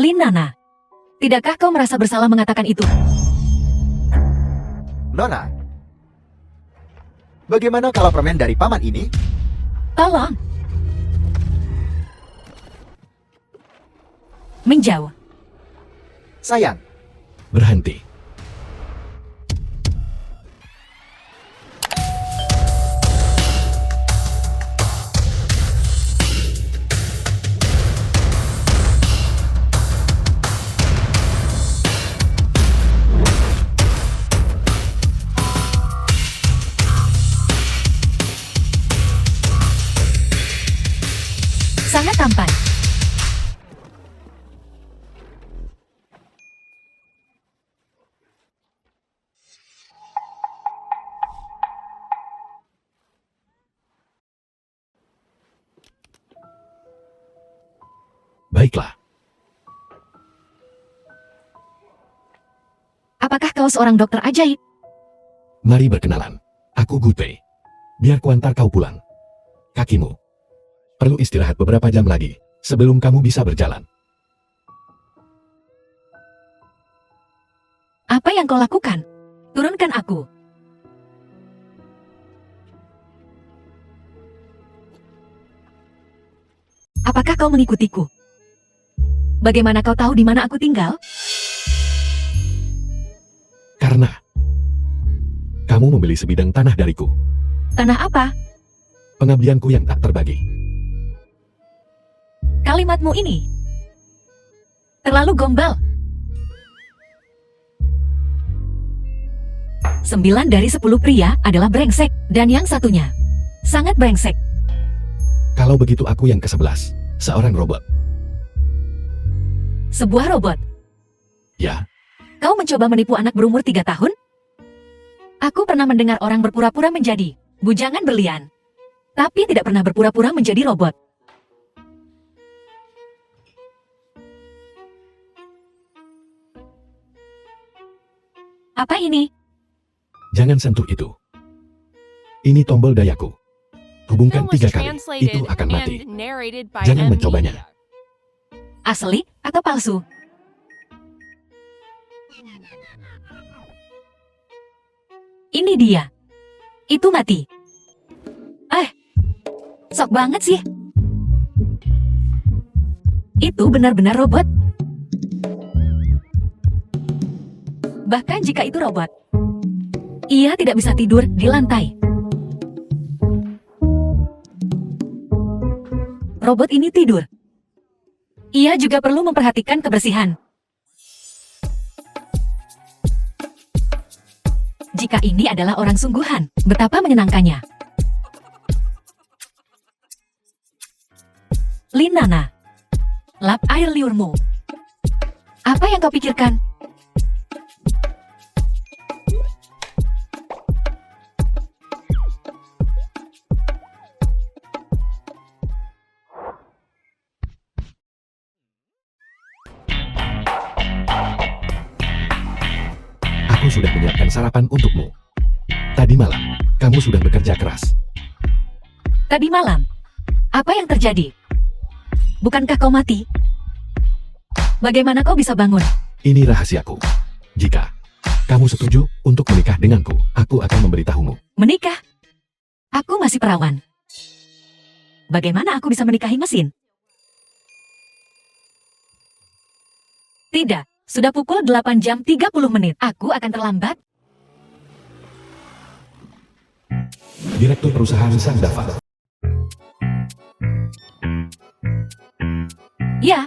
Lin Nana, tidakkah kau merasa bersalah mengatakan itu? Nona, bagaimana kalau permen dari paman ini? Tolong. Menjauh. Sayang, Berhenti. Sangat tampan. Baiklah. Apakah kau seorang dokter ajaib? Mari berkenalan. Aku Gute. Biar kuantar kau pulang. Kakimu perlu istirahat beberapa jam lagi sebelum kamu bisa berjalan. Apa yang kau lakukan? Turunkan aku. Apakah kau mengikutiku? Bagaimana kau tahu di mana aku tinggal? Karena kamu membeli sebidang tanah dariku. Tanah apa? Pengabdianku yang tak terbagi. Kalimatmu ini terlalu gombal. 9 dari 10 pria adalah brengsek, dan yang satunya sangat brengsek. Kalau begitu aku yang ke-11, seorang robot. Sebuah robot. Ya, Kau mencoba menipu anak berumur 3 tahun? Aku pernah mendengar orang berpura-pura menjadi bujangan berlian, tapi tidak pernah berpura-pura menjadi robot. Apa ini? jangan sentuh itu. Ini tombol dayaku. Hubungkan Film was 3 kali, itu translated akan mati. and narrated by Jangan M. mencobanya. Media. Asli atau palsu? Ini dia. Itu mati. Sok banget sih. Itu benar-benar robot. Bahkan jika itu robot, ia tidak bisa tidur di lantai. Robot ini tidur. Ia juga perlu memperhatikan kebersihan. Jika ini adalah orang sungguhan, betapa menyenangkannya. Lin Nana, lap air liurmu. Apa yang kau pikirkan? Aku sudah menyiapkan sarapan untukmu. Tadi malam, kamu sudah bekerja keras. Tadi malam, apa yang terjadi? Bukankah kau mati? Bagaimana kau bisa bangun? Ini rahasiaku. Jika kamu setuju untuk menikah denganku, aku akan memberitahumu. Menikah? Aku masih perawan. Bagaimana aku bisa menikahi mesin? Tidak, sudah pukul 8 jam 30 menit. Aku akan terlambat. Direktur perusahaan Sangdafa. Ya,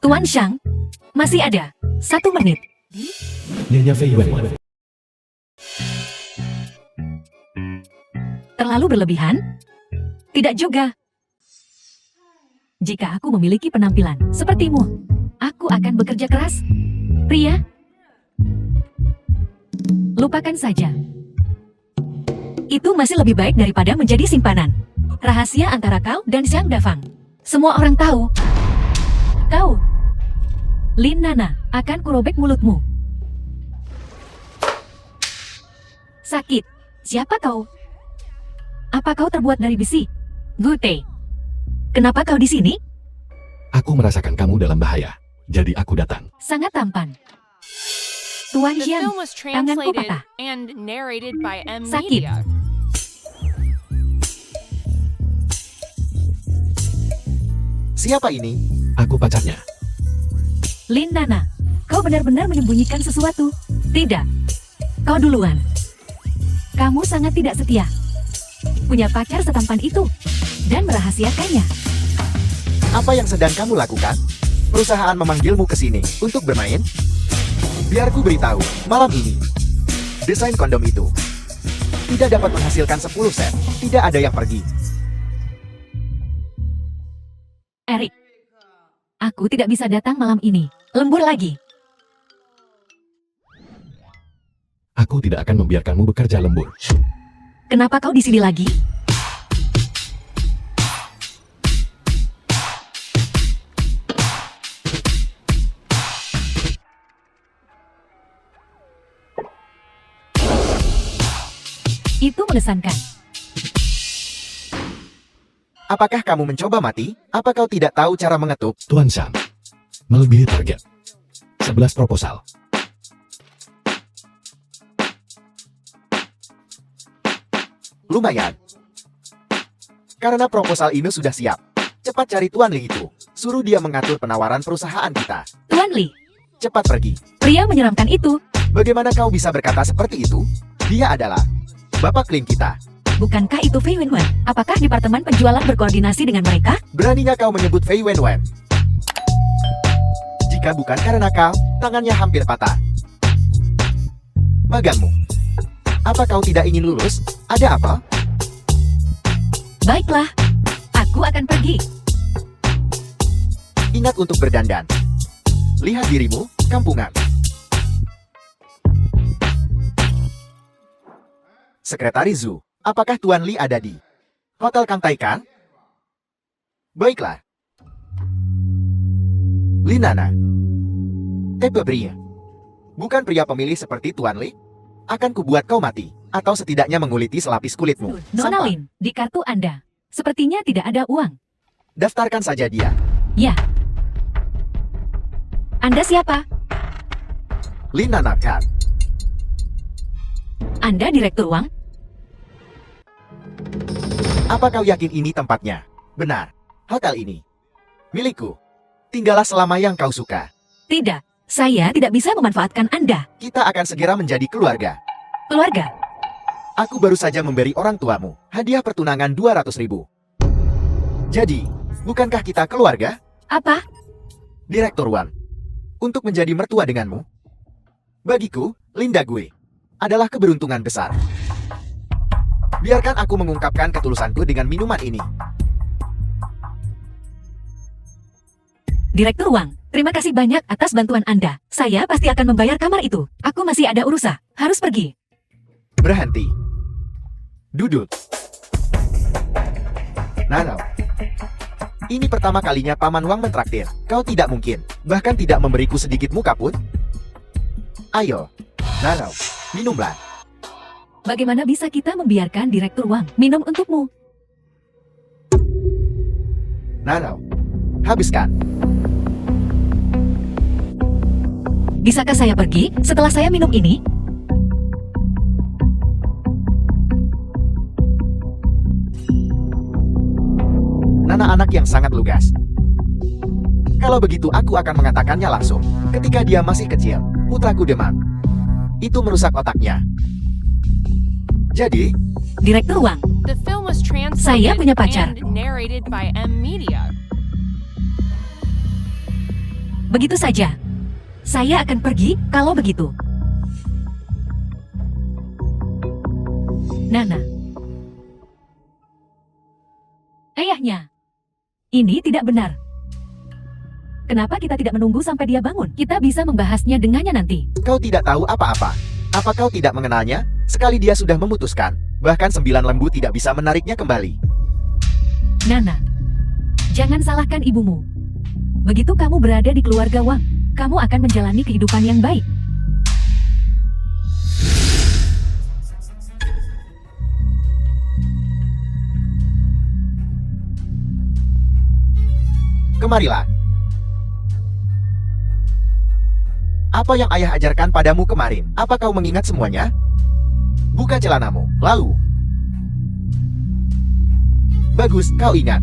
Tuan Shang, masih ada 1 menit. Nyonya Fei Wen. Terlalu berlebihan? Tidak juga. Jika aku memiliki penampilan sepertimu, aku akan bekerja keras. Pria, lupakan saja. Itu masih lebih baik daripada menjadi simpanan. Rahasia antara kau dan Xiang Dafang. Semua orang tahu. Kau, Lin Nana, akan kurobek mulutmu. Sakit. Siapa kau? Apa kau terbuat dari besi? Gute. Kenapa kau di sini? Aku merasakan kamu dalam bahaya. Jadi aku datang. Sangat tampan. Tuan The Jiang, film was tanganku translated patah. and narrated by M Sakit. Media. Siapa ini? Aku pacarnya. Lin Nana, kau benar-benar menyembunyikan sesuatu. Tidak. Kau duluan. Kamu sangat tidak setia. Punya pacar setampan itu. Dan merahasiakannya. Apa yang sedang kamu lakukan? Perusahaan memanggilmu ke sini untuk bermain? Biar ku beritahu, malam ini, desain kondom itu tidak dapat menghasilkan 10 set. Tidak ada yang pergi. Erik. Aku tidak bisa datang malam ini. Lembur lagi. Aku tidak akan membiarkanmu bekerja lembur. Kenapa kau di sini lagi? Itu mengesankan. Apakah kamu mencoba mati? Apa kau tidak tahu cara mengetuk? Tuan Sam. Melebihi target. 11 proposal. Lumayan. Karena proposal ini sudah siap. Cepat cari Tuan Li itu. Suruh dia mengatur penawaran perusahaan kita. Tuan Li, Cepat pergi. pria menyeramkan itu. Bagaimana kau bisa berkata seperti itu? Dia adalah Bapak Kling kita. Bukankah itu Fei Wenwen? Apakah departemen penjualan berkoordinasi dengan mereka? Beraninya kau menyebut Fei Wenwen? Jika bukan karena kau, tangannya hampir patah. Magangmu. Apa kau tidak ingin lulus? Ada apa? Baiklah, aku akan pergi. Ingat untuk berdandan. Lihat dirimu, kampungan. Sekretaris Zhu, apakah Tuan Li ada di Hotel Kang Taikan? Baiklah. Linana. Tepe pria. Bukan pria pemilih seperti Tuan Li. Akan kubuat kau mati, atau setidaknya menguliti selapis kulitmu. Nona Sampah. Lin, di kartu Anda. Sepertinya tidak ada uang. Daftarkan saja dia. Ya. Anda siapa? Linana kan. Anda direktur uang? Apa kau yakin ini tempatnya? Benar. Hotel ini milikku. Tinggallah selama yang kau suka. Tidak, saya tidak bisa memanfaatkan Anda. Kita akan segera menjadi keluarga. Keluarga, Aku baru saja memberi orang tuamu hadiah pertunangan 200.000. Jadi, bukankah kita keluarga? apa? Direktur Wan. Untuk menjadi mertua denganmu. Bagiku, Linda gue adalah keberuntungan besar. Biarkan aku mengungkapkan ketulusanku dengan minuman ini. Direktur uang, terima kasih banyak atas bantuan Anda. Saya pasti akan membayar kamar itu. Aku masih ada urusan, harus pergi. Berhenti. Duduk. Nano. Ini pertama kalinya Paman Wang mentraktir. Kau tidak mungkin, bahkan tidak memberiku sedikit muka pun. Ayo, Nano, minumlah. Bagaimana bisa kita membiarkan direktur uang minum untukmu? Nano, habiskan. Bisakah saya pergi setelah saya minum ini? Nana anak yang sangat lugas. Kalau begitu aku akan mengatakannya langsung. Ketika dia masih kecil, putraku demam. Itu merusak otaknya. Jadi, Direktur uang, The film was Saya translated punya pacar. and narrated by M Media. begitu saja. Saya akan pergi kalau begitu. Nana. Ayahnya. Ini tidak benar. Kenapa kita tidak menunggu sampai dia bangun? Kita bisa membahasnya dengannya nanti. kau tidak tahu apa-apa. Apa kau tidak mengenalnya? Sekali dia sudah memutuskan, bahkan 9 lembu tidak bisa menariknya kembali. Nana. Jangan salahkan ibumu. Begitu kamu berada di keluarga Wang, kamu akan menjalani kehidupan yang baik. Kemarilah. Apa yang ayah ajarkan padamu kemarin? Apa kau mengingat semuanya? Buka celanamu, lalu. Bagus, kau ingat.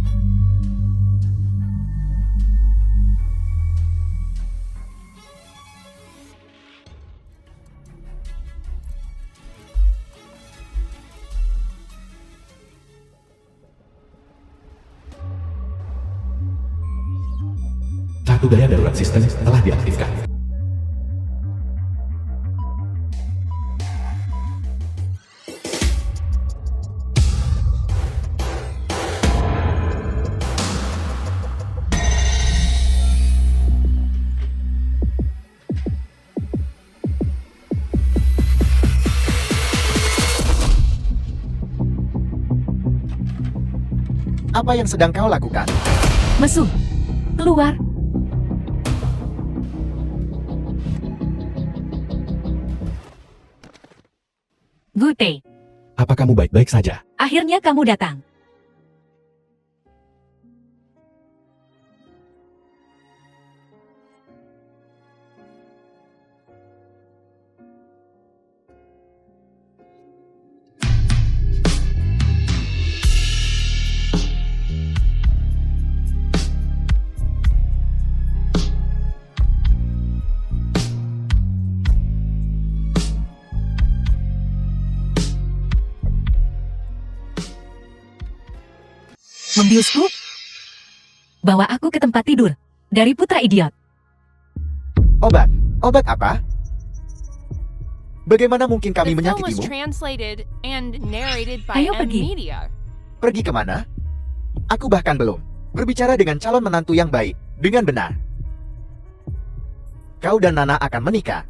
Satu daya darurat sistem telah diaktifkan. Apa yang sedang kau lakukan? Mesu, keluar. Gute, Apa kamu baik-baik saja? akhirnya kamu datang. Membiusku? Bawa aku ke tempat tidur. Dari putra idiot. Obat? Obat apa? Bagaimana mungkin The kami film was menyakitimu? translated and narrated by Ayo M pergi. Media. Pergi kemana? Aku bahkan belum berbicara dengan calon menantu yang baik, dengan benar. Kau dan Nana akan menikah.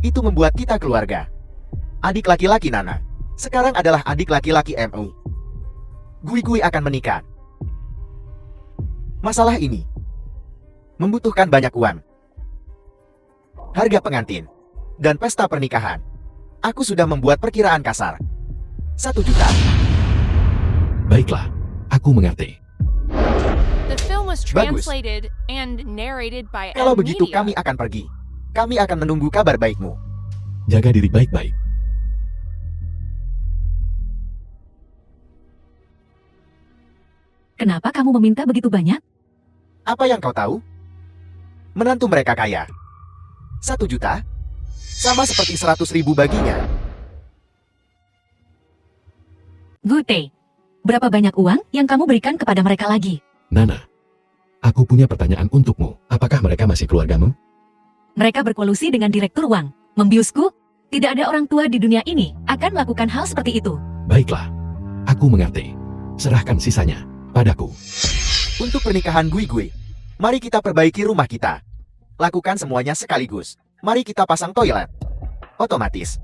Itu membuat kita keluarga. Adik laki-laki Nana sekarang adalah adik laki-laki MU. Gui akan menikah. Masalah ini membutuhkan banyak uang. Harga pengantin dan pesta pernikahan. Aku sudah membuat perkiraan kasar. 1 juta. Baiklah, aku mengerti. The film was Bagus. translated and narrated by Kalau M begitu Media. kami akan pergi. Kami akan menunggu kabar baikmu. Jaga diri baik-baik. Kenapa kamu meminta begitu banyak? Apa yang kau tahu? Menantu mereka kaya. 1 juta? Sama seperti 100.000 baginya. Gute, berapa banyak uang yang kamu berikan kepada mereka lagi? Nana, aku punya pertanyaan untukmu. Apakah mereka masih keluargamu? Mereka berkolusi dengan direktur uang. Membiusku? Tidak ada orang tua di dunia ini akan melakukan hal seperti itu. Baiklah, aku mengerti. Serahkan sisanya padaku. Untuk pernikahan Gui, mari kita perbaiki rumah kita. Lakukan semuanya sekaligus. Mari kita pasang toilet otomatis.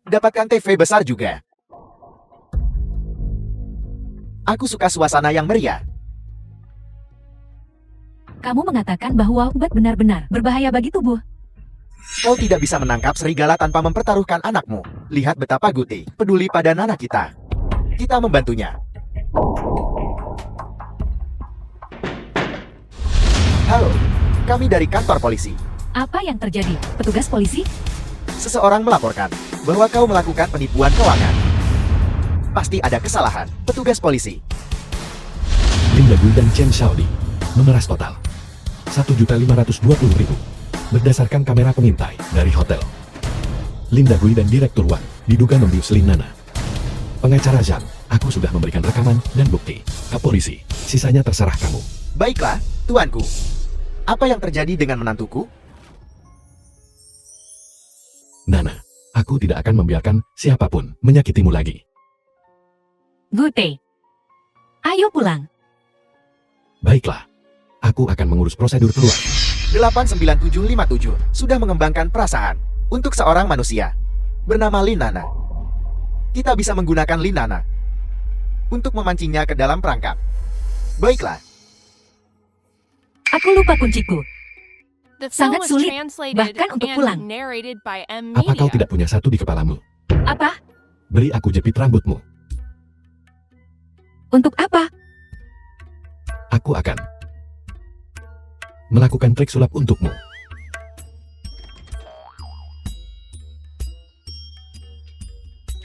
Dapatkan TV besar juga. Aku suka suasana yang meriah. Kamu mengatakan bahwa obat benar-benar berbahaya bagi tubuh. Kau tidak bisa menangkap serigala tanpa mempertaruhkan anakmu. Lihat betapa Guti peduli pada Nana kita. Kita membantunya. Halo, kami dari kantor polisi. Apa yang terjadi? Petugas polisi? Seseorang melaporkan bahwa kau melakukan penipuan keuangan. Pasti ada kesalahan, petugas polisi. Linda Gui dan Chen Xiaoli memeras total 1.520.000 berdasarkan kamera pengintai dari hotel. Linda Gui dan Direktur Wang diduga membius Lin Nana. Pengacara Zhang, aku sudah memberikan rekaman dan bukti ke polisi. Sisanya terserah kamu. Baiklah, tuanku. Apa yang terjadi dengan menantuku? Nana, aku tidak akan membiarkan siapapun menyakitimu lagi. Gute. Ayo pulang. Baiklah, aku akan mengurus prosedur keluar. 89757 sudah mengembangkan perasaan untuk seorang manusia bernama Lin Nana. Kita bisa menggunakan Lin Nana untuk memancingnya ke dalam perangkap. Baiklah, Aku lupa kunciku. The Sangat film was sulit, translated bahkan untuk and pulang. narrated by M Apa kau Media. tidak punya satu di kepalamu? Apa? Beri aku jepit rambutmu. Untuk apa? Aku akan melakukan trik sulap untukmu.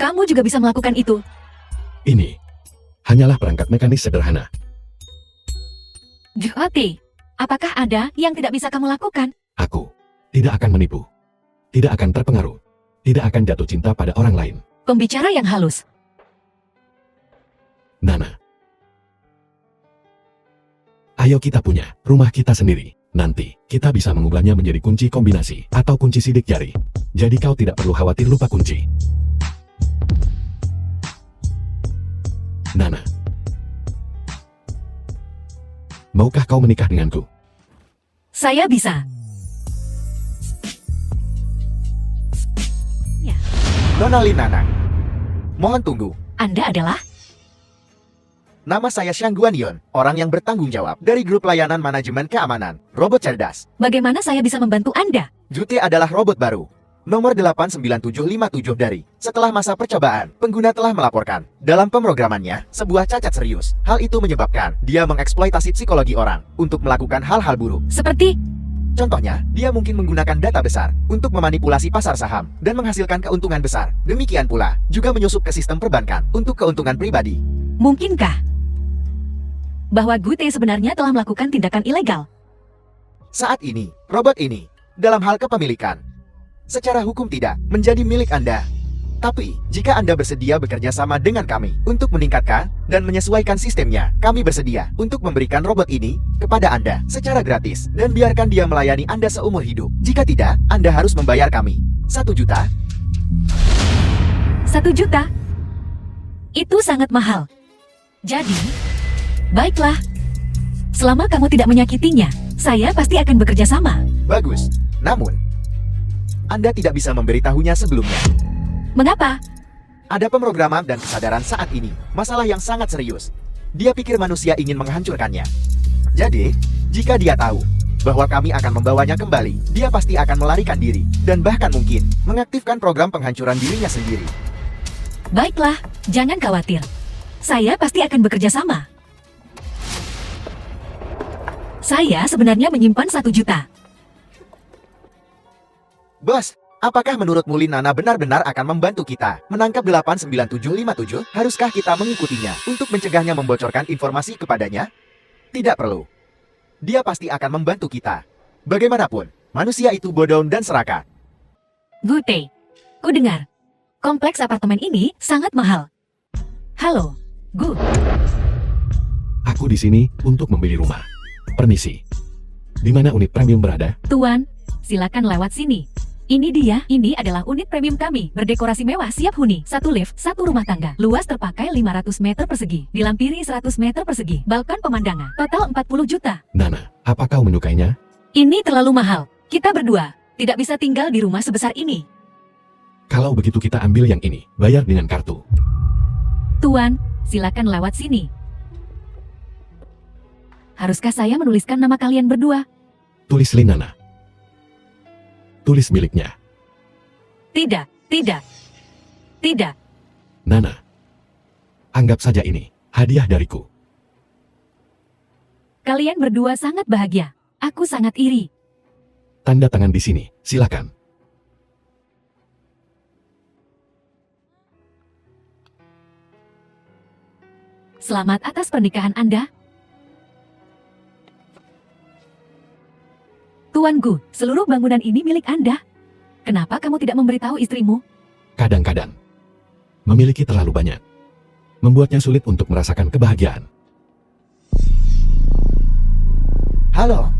Kamu juga bisa melakukan itu. Ini hanyalah perangkat mekanis sederhana. Juhoti, apakah ada yang tidak bisa kamu lakukan? Aku tidak akan menipu, tidak akan terpengaruh, tidak akan jatuh cinta pada orang lain. Pembicara yang halus. Nana. Ayo kita punya rumah kita sendiri. Nanti, kita bisa mengubahnya menjadi kunci kombinasi atau kunci sidik jari. Jadi kau tidak perlu khawatir lupa kunci. Nana. Maukah kau menikah denganku? Saya bisa. Ya, Donalin Nana. Mohon tunggu. Anda adalah? Nama saya Xiang Guanyon, orang yang bertanggung jawab dari grup layanan manajemen keamanan, robot cerdas. Bagaimana saya bisa membantu Anda? Jute adalah robot baru. Nomor 89757 dari. Setelah masa percobaan, pengguna telah melaporkan. Dalam pemrogramannya, sebuah cacat serius. Hal itu menyebabkan dia mengeksploitasi psikologi orang untuk melakukan hal-hal buruk. Seperti Contohnya, dia mungkin menggunakan data besar untuk memanipulasi pasar saham dan menghasilkan keuntungan besar. Demikian pula, juga menyusup ke sistem perbankan untuk keuntungan pribadi. mungkinkah bahwa Gute sebenarnya telah melakukan tindakan ilegal? Saat ini, robot ini, dalam hal kepemilikan, secara hukum tidak menjadi milik Anda. Tapi, jika Anda bersedia bekerja sama dengan kami untuk meningkatkan dan menyesuaikan sistemnya, kami bersedia untuk memberikan robot ini kepada Anda secara gratis dan biarkan dia melayani Anda seumur hidup. Jika tidak, Anda harus membayar kami 1 juta. 1 juta? Itu sangat mahal. Jadi, baiklah. Selama kamu tidak menyakitinya, saya pasti akan bekerja sama. Bagus. Namun, Anda tidak bisa memberitahunya sebelumnya. Mengapa? Ada pemrograman dan kesadaran saat ini, masalah yang sangat serius. Dia pikir manusia ingin menghancurkannya. Jadi, jika dia tahu bahwa kami akan membawanya kembali, dia pasti akan melarikan diri, dan bahkan mungkin mengaktifkan program penghancuran dirinya sendiri. Baiklah, jangan khawatir. Saya pasti akan bekerja sama. Saya sebenarnya menyimpan 1 juta. Bos, apakah menurut Mulin Nana benar-benar akan membantu kita menangkap 89757? Haruskah kita mengikutinya untuk mencegahnya membocorkan informasi kepadanya? Tidak perlu. Dia pasti akan membantu kita. Bagaimanapun, manusia itu bodoh dan serakah. Gute, ku dengar. Kompleks apartemen ini sangat mahal. Halo, Gu. Aku di sini untuk membeli rumah. Permisi. Di mana unit premium berada? Tuan, silakan lewat sini. Ini dia, ini adalah unit premium kami. Berdekorasi mewah siap huni. 1 lift, 1 rumah tangga. Luas terpakai 500 meter persegi. Dilampiri 100 meter persegi. Balkon pemandangan. Total 40 juta. Nana, apa kau menyukainya? Ini terlalu mahal. Kita berdua tidak bisa tinggal di rumah sebesar ini. Kalau begitu kita ambil yang ini, bayar dengan kartu. Tuan, silakan lewat sini. Haruskah saya menuliskan nama kalian berdua? Tulis Nana. Tulis miliknya. Tidak, tidak, tidak. Nana. Anggap saja ini hadiah dariku. Kalian berdua sangat bahagia. Aku sangat iri. Tanda tangan di sini, silakan. Selamat atas pernikahan Anda. Tuan Gu, seluruh bangunan ini milik Anda. Kenapa kamu tidak memberitahu istrimu? Kadang-kadang, memiliki terlalu banyak, membuatnya sulit untuk merasakan kebahagiaan. Halo?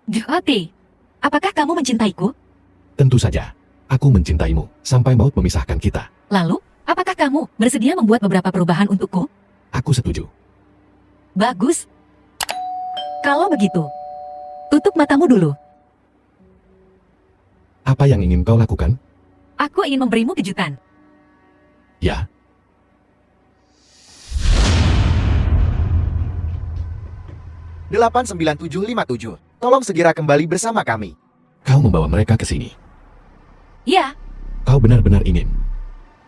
Juhoti, apakah kamu mencintaiku? Tentu saja, aku mencintaimu, sampai maut memisahkan kita. Lalu, apakah kamu bersedia membuat beberapa perubahan untukku? Aku setuju. Bagus. Kalau begitu, tutup matamu dulu. Apa yang ingin kau lakukan? Aku ingin memberimu kejutan. Ya, 89757. Tolong segera kembali bersama kami. kau membawa mereka ke sini. Ya, Kau benar-benar ingin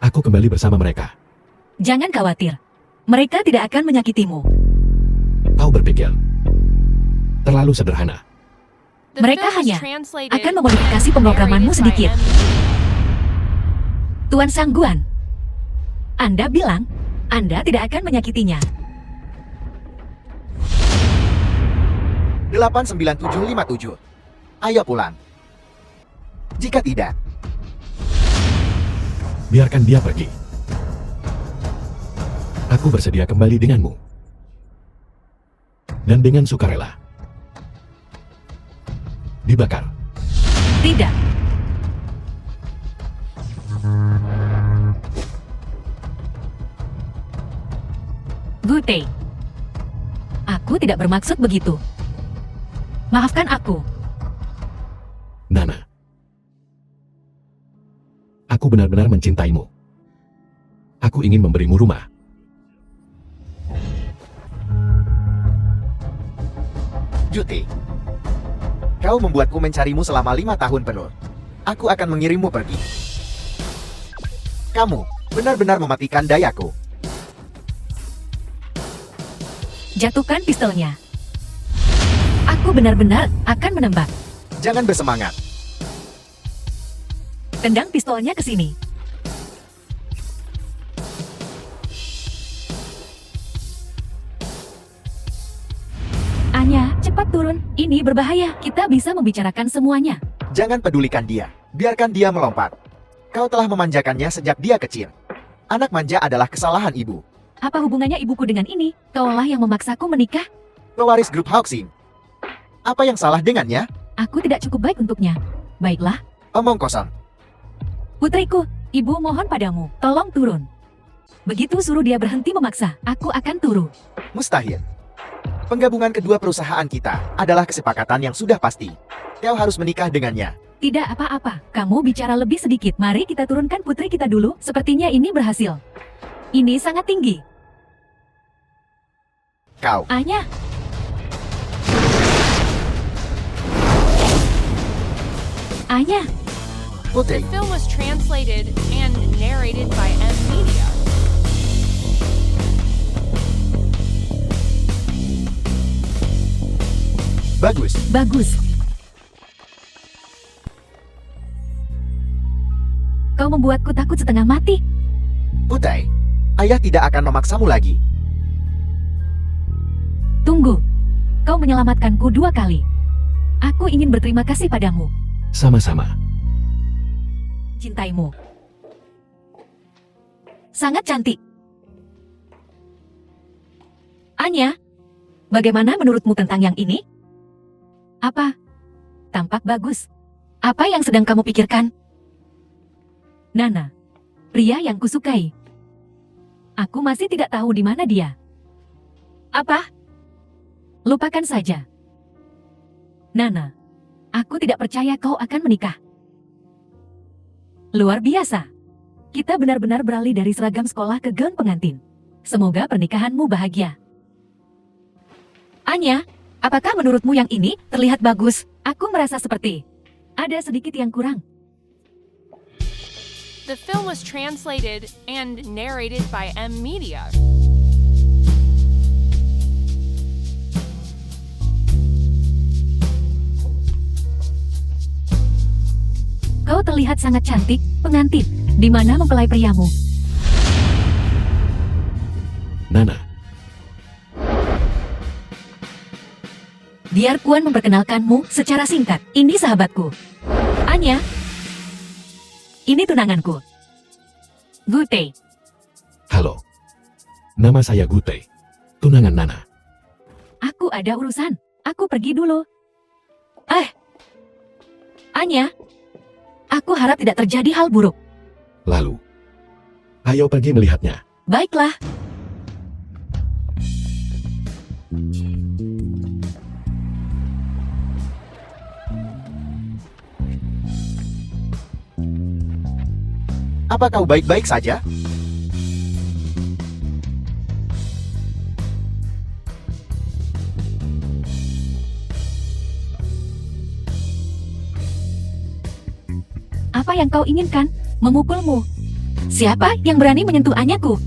aku kembali bersama mereka. jangan khawatir. Mereka tidak akan menyakitimu. Kau berpikir terlalu sederhana. The Mereka film was hanya translated akan memodifikasi and pemrogramanmu narrated by sedikit. M. Tuan Sangguan, Anda bilang Anda tidak akan menyakitinya. 89757. Ayo pulang. Jika tidak, Biarkan dia pergi. Aku bersedia kembali denganmu. Dan dengan sukarela. Dibakar. Tidak. Gute. Aku tidak bermaksud begitu. Maafkan aku. Nana. Aku benar-benar mencintaimu. Aku ingin memberimu rumah. Juti. Kau membuatku mencarimu selama 5 tahun penuh. Aku akan mengirimmu pergi. Kamu benar-benar mematikan dayaku. Jatuhkan pistolnya. Aku benar-benar akan menembak. Jangan bersemangat. Tendang pistolnya ke sini. Anya, cepat turun. Ini berbahaya. Kita bisa membicarakan semuanya. Jangan pedulikan dia. Biarkan dia melompat. Kau telah memanjakannya sejak dia kecil. Anak manja adalah kesalahan ibu. Apa hubungannya ibuku dengan ini? Kaulah yang memaksaku menikah. Pewaris grup Hawksin. Apa yang salah dengannya? Aku tidak cukup baik untuknya. Baiklah, Omong kosong. putriku, ibu mohon padamu, tolong turun. Begitu suruh dia berhenti memaksa, aku akan turun. Mustahil. Penggabungan kedua perusahaan kita adalah kesepakatan yang sudah pasti. Kau harus menikah dengannya. Tidak apa-apa, kamu bicara lebih sedikit. Mari kita turunkan putri kita dulu. Sepertinya ini berhasil. Ini sangat tinggi. Kau. Anya. Anya. Putri. The film was translated and narrated by M. Media. Bagus. Bagus. Kau membuatku takut setengah mati. Putri. Ayah tidak akan memaksamu lagi. Tunggu. Kau menyelamatkanku 2 kali. Aku ingin berterima kasih padamu. Sama-sama. Cintaimu. Sangat cantik. Anya, bagaimana menurutmu tentang yang ini? Apa? Tampak bagus. Apa yang sedang kamu pikirkan? Nana, pria yang kusukai. Aku masih tidak tahu di mana dia. Apa? Lupakan saja. Nana, aku tidak percaya kau akan menikah. Luar biasa. Kita benar-benar beralih dari seragam sekolah ke gaun pengantin. Semoga pernikahanmu bahagia. Anya, apakah menurutmu yang ini terlihat bagus? Aku merasa seperti ada sedikit yang kurang. The film was translated and narrated by M. Media. Kau terlihat sangat cantik, pengantin. Di mana mempelai priamu? Nana. Biar Kuan memperkenalkanmu secara singkat. Ini sahabatku. Anya. Ini tunanganku. Gute. Halo. Nama saya Gute. Tunangan Nana. Aku ada urusan. Aku pergi dulu. Anya. Aku harap tidak terjadi hal buruk. Lalu. Ayo pergi melihatnya. Baiklah. Apa kau baik-baik saja? Apa yang kau inginkan? Memukulmu. Siapa yang berani menyentuh Anyaku?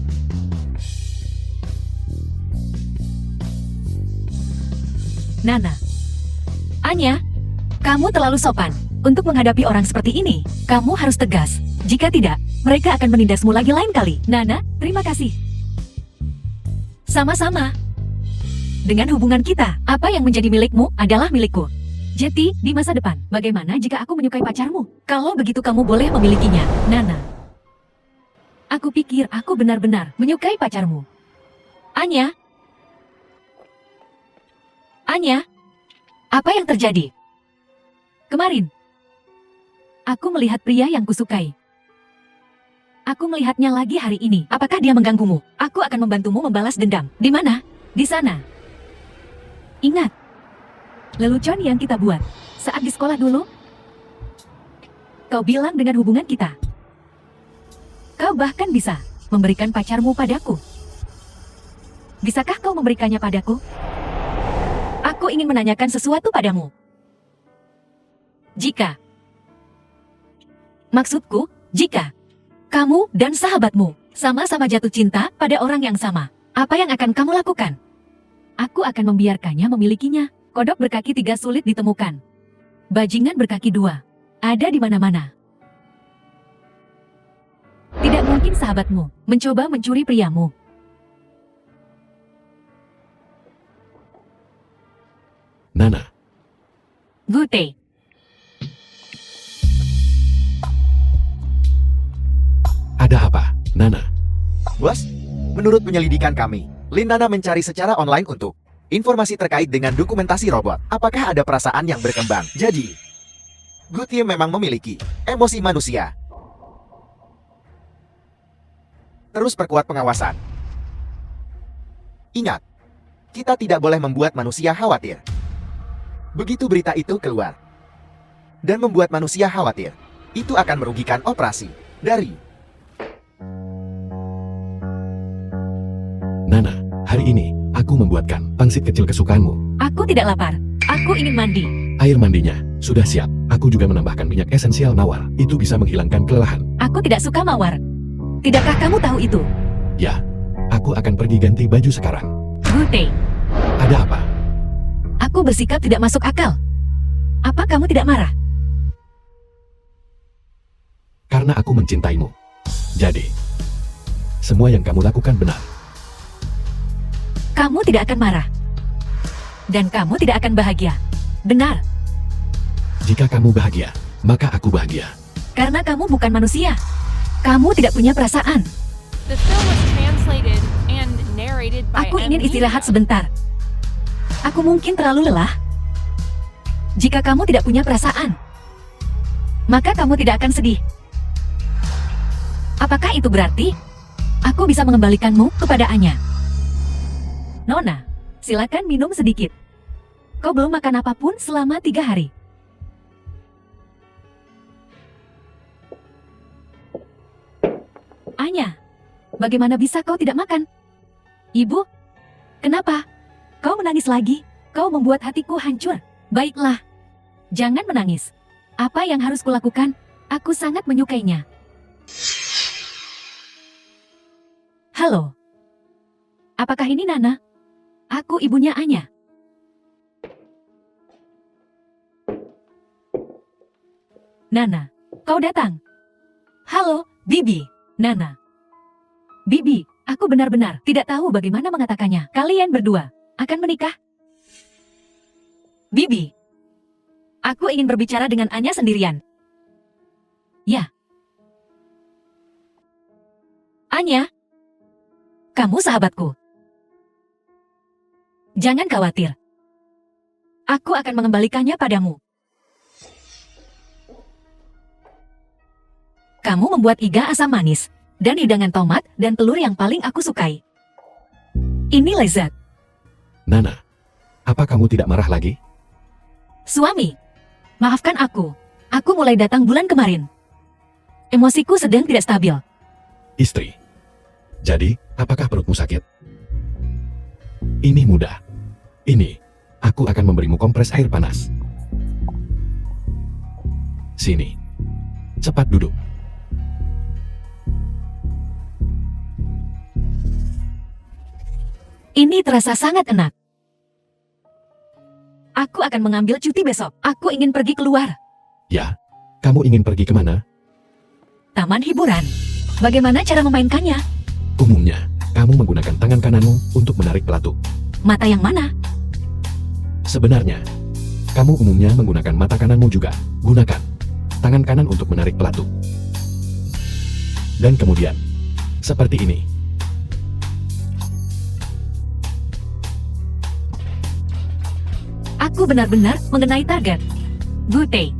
Nana. Anya, Kamu terlalu sopan. Untuk menghadapi orang seperti ini, kamu harus tegas. Jika tidak, mereka akan menindasmu lagi lain kali. Nana, terima kasih. Sama-sama. Dengan hubungan kita, apa yang menjadi milikmu adalah milikku. Jadi, di masa depan, bagaimana jika aku menyukai pacarmu? Kalau begitu kamu boleh memilikinya, Nana. Aku pikir aku benar-benar menyukai pacarmu. Anya? Anya? Apa yang terjadi? Kemarin, aku melihat pria yang kusukai. Aku melihatnya lagi hari ini. Apakah dia mengganggumu? Aku akan membantumu membalas dendam. Di mana? Di sana. Ingat, lelucon yang kita buat saat di sekolah dulu. Kau bilang dengan hubungan kita. Kau bahkan bisa memberikan pacarmu padaku. Bisakah kau memberikannya padaku? Aku ingin menanyakan sesuatu padamu. Maksudku, jika kamu dan sahabatmu sama-sama jatuh cinta pada orang yang sama, apa yang akan kamu lakukan? Aku akan membiarkannya memilikinya. Kodok berkaki 3 sulit ditemukan. Bajingan berkaki 2 ada di mana-mana. Tidak mungkin sahabatmu mencoba mencuri priamu. Nana, Gute. ada apa, Nana? Bos, menurut penyelidikan kami, Lindana mencari secara online untuk informasi terkait dengan dokumentasi robot. Apakah ada perasaan yang berkembang? Jadi, Gutie memang memiliki emosi manusia. Terus perkuat pengawasan. Ingat, kita tidak boleh membuat manusia khawatir. Begitu berita itu keluar dan membuat manusia khawatir, itu akan merugikan operasi dari Nana, hari ini aku membuatkan pangsit kecil kesukaanmu. Aku tidak lapar. Aku ingin mandi. Air mandinya sudah siap. Aku juga menambahkan minyak esensial mawar. Itu bisa menghilangkan kelelahan. Aku tidak suka mawar. Tidakkah kamu tahu itu? Ya, aku akan pergi ganti baju sekarang. Gute. Ada apa? Aku bersikap tidak masuk akal. Apa kamu tidak marah? Karena aku mencintaimu. Jadi, semua yang kamu lakukan benar. Kamu tidak akan marah. Dan kamu tidak akan bahagia. Benar, Jika kamu bahagia, maka aku bahagia. karena kamu bukan manusia. Kamu tidak punya perasaan. The film was translated and narrated by Aku ingin Amnesia. istirahat sebentar. Aku mungkin terlalu lelah. Jika kamu tidak punya perasaan, maka kamu tidak akan sedih. Apakah itu berarti aku bisa mengembalikanmu kepada Anya? Nona, silakan minum sedikit. Kau belum makan apapun selama 3 hari. Anya, bagaimana bisa kau tidak makan? Ibu, kenapa? Kau menangis lagi? Kau membuat hatiku hancur. Baiklah, jangan menangis. Apa yang harus kulakukan? Aku sangat menyukainya. Halo. Apakah ini Nana? Aku ibunya Anya. Nana, kau datang. Halo, Bibi. Nana. Bibi, aku benar-benar tidak tahu bagaimana mengatakannya. Kalian berdua akan menikah? Bibi, aku ingin berbicara dengan Anya sendirian. Ya. Anya, kamu sahabatku. Jangan khawatir. Aku akan mengembalikannya padamu. Kamu membuat iga asam manis dan hidangan tomat dan telur yang paling aku sukai. Ini lezat. Nana, apa kamu tidak marah lagi? Suami, maafkan aku. Aku mulai datang bulan kemarin. Emosiku sedang tidak stabil. Istri. Jadi, apakah perutmu sakit? Ini mudah. Ini, aku akan memberimu kompres air panas. Sini. Cepat duduk. Ini terasa sangat enak. Aku akan mengambil cuti besok. Aku ingin pergi keluar. Ya, kamu ingin pergi kemana? Taman hiburan. Bagaimana cara memainkannya? Umumnya, kamu menggunakan tangan kananmu untuk menarik pelatuk. Mata yang mana? Sebenarnya, kamu umumnya menggunakan mata kananmu juga. Gunakan tangan kanan untuk menarik pelatuk. Dan kemudian, seperti ini. Aku benar-benar mengenai target. Gute,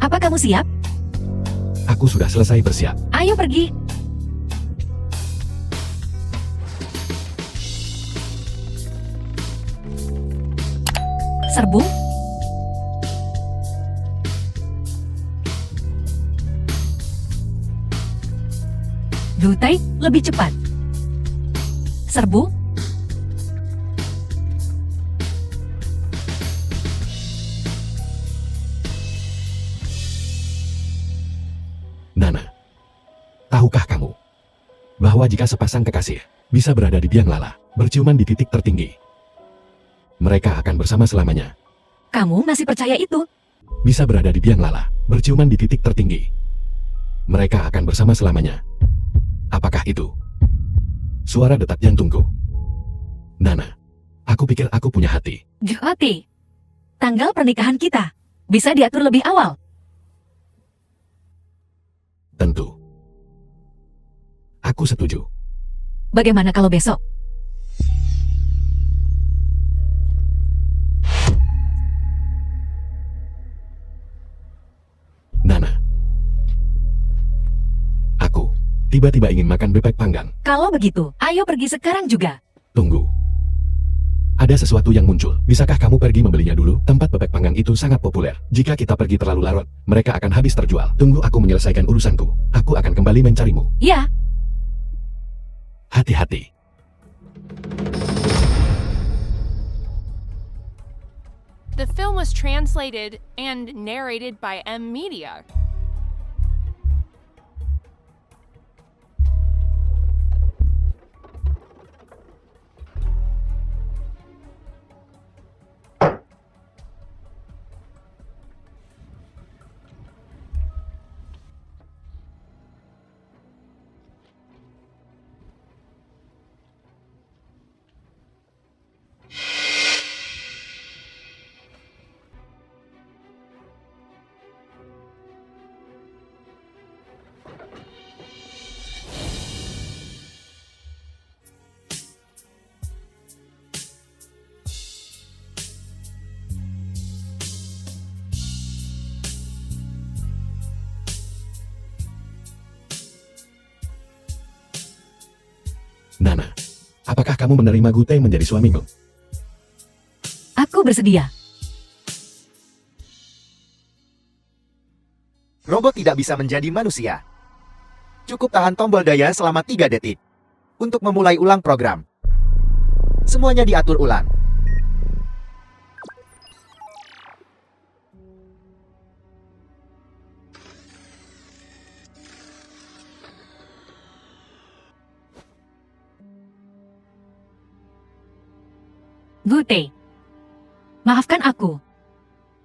apa kamu siap? Aku sudah selesai bersiap. Ayo pergi. Serbu. Gute, lebih cepat. Serbu. Nana, tahukah kamu bahwa jika sepasang kekasih bisa berada di biang lala, berciuman di titik tertinggi, mereka akan bersama selamanya? Kamu masih percaya itu? Bisa berada di biang lala, berciuman di titik tertinggi, mereka akan bersama selamanya. Apakah itu suara detak jantungku? Nana, aku pikir aku punya hati. Gute, tanggal pernikahan kita bisa diatur lebih awal. Tentu. Aku setuju. Bagaimana kalau besok? Nana, aku tiba-tiba ingin makan bebek panggang. Kalau begitu, ayo pergi sekarang juga. Tunggu. Ada sesuatu yang muncul. Bisakah kamu pergi membelinya dulu? Tempat bebek panggang itu sangat populer. Jika kita pergi terlalu larut, mereka akan habis terjual. Tunggu aku menyelesaikan urusanku. Aku akan kembali mencarimu. Ya, Hati-hati. The film was translated and narrated by M Media. Nana, apakah kamu menerima Gute menjadi suamimu? aku bersedia. Robot tidak bisa menjadi manusia. Cukup tahan tombol daya selama 3 detik. Untuk memulai ulang program. Semuanya diatur ulang. Gute, maafkan aku.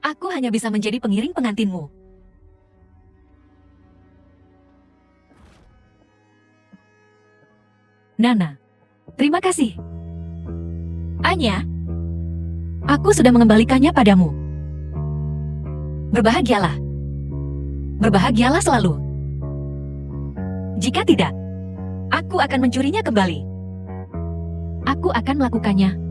Aku hanya bisa menjadi pengiring pengantinmu. Nana, terima kasih. Anya, aku sudah mengembalikannya padamu. Berbahagialah. Berbahagialah selalu. Jika tidak, aku akan mencurinya kembali. Aku akan melakukannya.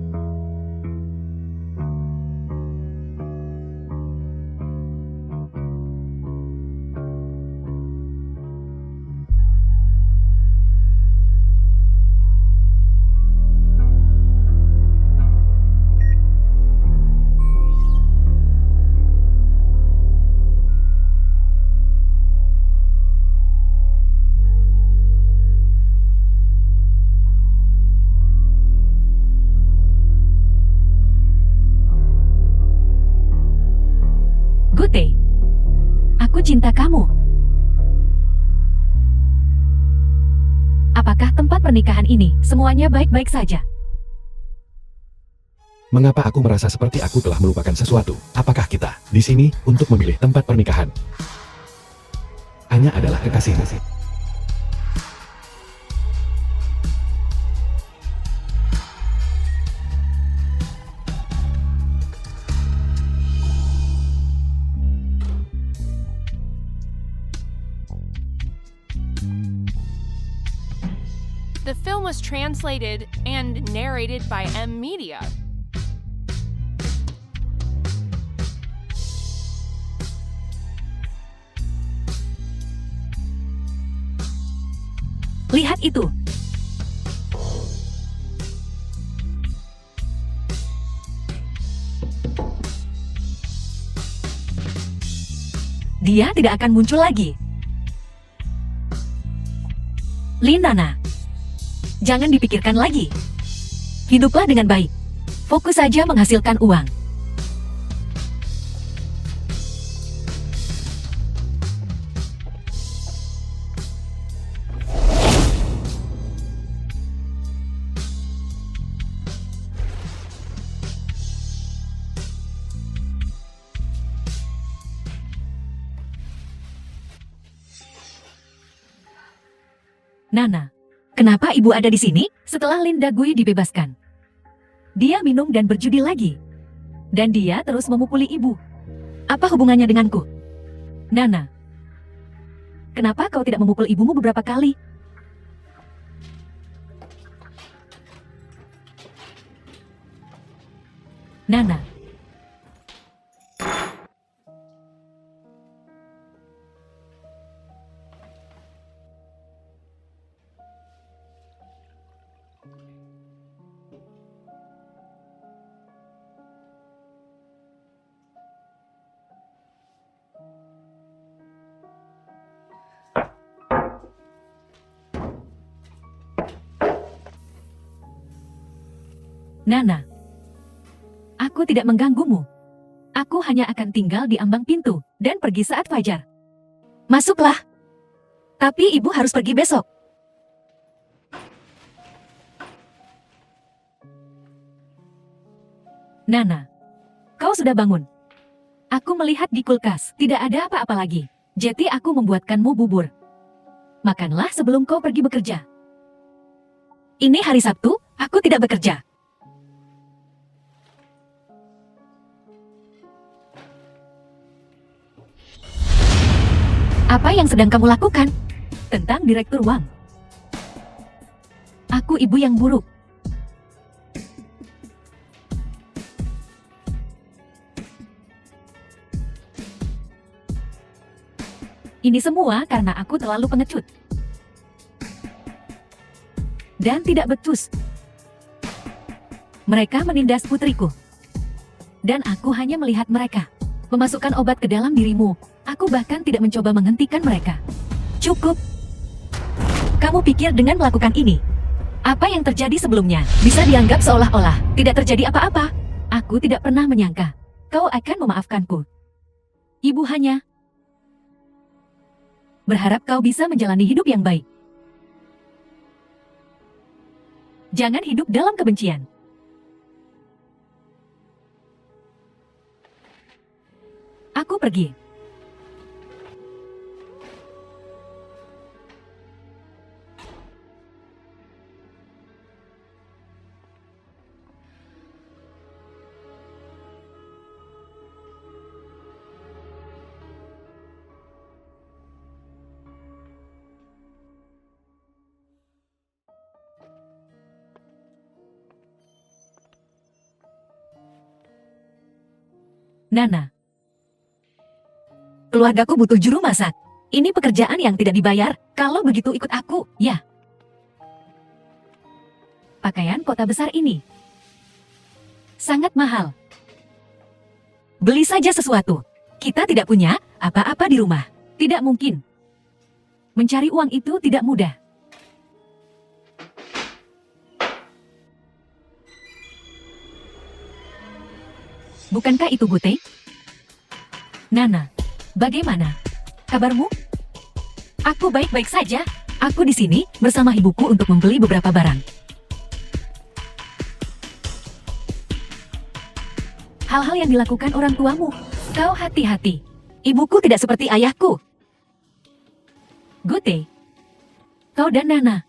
Gute, aku cinta kamu. Apakah tempat pernikahan ini semuanya baik-baik saja? Mengapa aku merasa seperti aku telah melupakan sesuatu? Apakah kita di sini untuk memilih tempat pernikahan? Anya adalah kekasihmu. The film was translated and narrated by M Media. Lihat itu. Dia tidak akan muncul lagi. Lindana, jangan dipikirkan lagi. Hiduplah dengan baik. Fokus saja menghasilkan uang. Nana, kenapa ibu ada di sini setelah Linda Gui dibebaskan? Dia minum dan berjudi lagi. Dan dia terus memukuli ibu. Apa hubungannya denganku? Nana, kenapa kau tidak memukul ibumu beberapa kali? Nana. Nana, aku tidak mengganggumu. Aku hanya akan tinggal di ambang pintu dan pergi saat fajar. Masuklah. Tapi ibu harus pergi besok. Nana, kau sudah bangun. Aku melihat di kulkas, tidak ada apa-apa lagi. Jadi aku membuatkanmu bubur. Makanlah sebelum kau pergi bekerja. Ini hari Sabtu, aku tidak bekerja. Apa yang sedang kamu lakukan? Tentang Direktur Wang. Aku ibu yang buruk. Ini semua karena aku terlalu pengecut. Dan tidak becus. Mereka menindas putriku. Dan aku hanya melihat mereka memasukkan obat ke dalam dirimu. Aku bahkan tidak mencoba menghentikan mereka. Cukup. Kamu pikir dengan melakukan ini, apa yang terjadi sebelumnya bisa dianggap seolah-olah tidak terjadi apa-apa? Aku tidak pernah menyangka kau akan memaafkanku. Ibu hanya berharap kau bisa menjalani hidup yang baik. Jangan hidup dalam kebencian. Aku pergi. Nana, keluargaku butuh juru masak. Ini pekerjaan yang tidak dibayar. Kalau begitu ikut aku, ya. Pakaian kota besar ini sangat mahal. Beli saja sesuatu. Kita tidak punya apa-apa di rumah. Tidak mungkin. Mencari uang itu tidak mudah. Bukankah itu Gute? Nana, bagaimana kabarmu? Aku baik-baik saja. Aku di sini bersama ibuku untuk membeli beberapa barang. hal-hal yang dilakukan orang tuamu. Kau hati-hati. Ibuku tidak seperti ayahku. Gute. Kau dan Nana.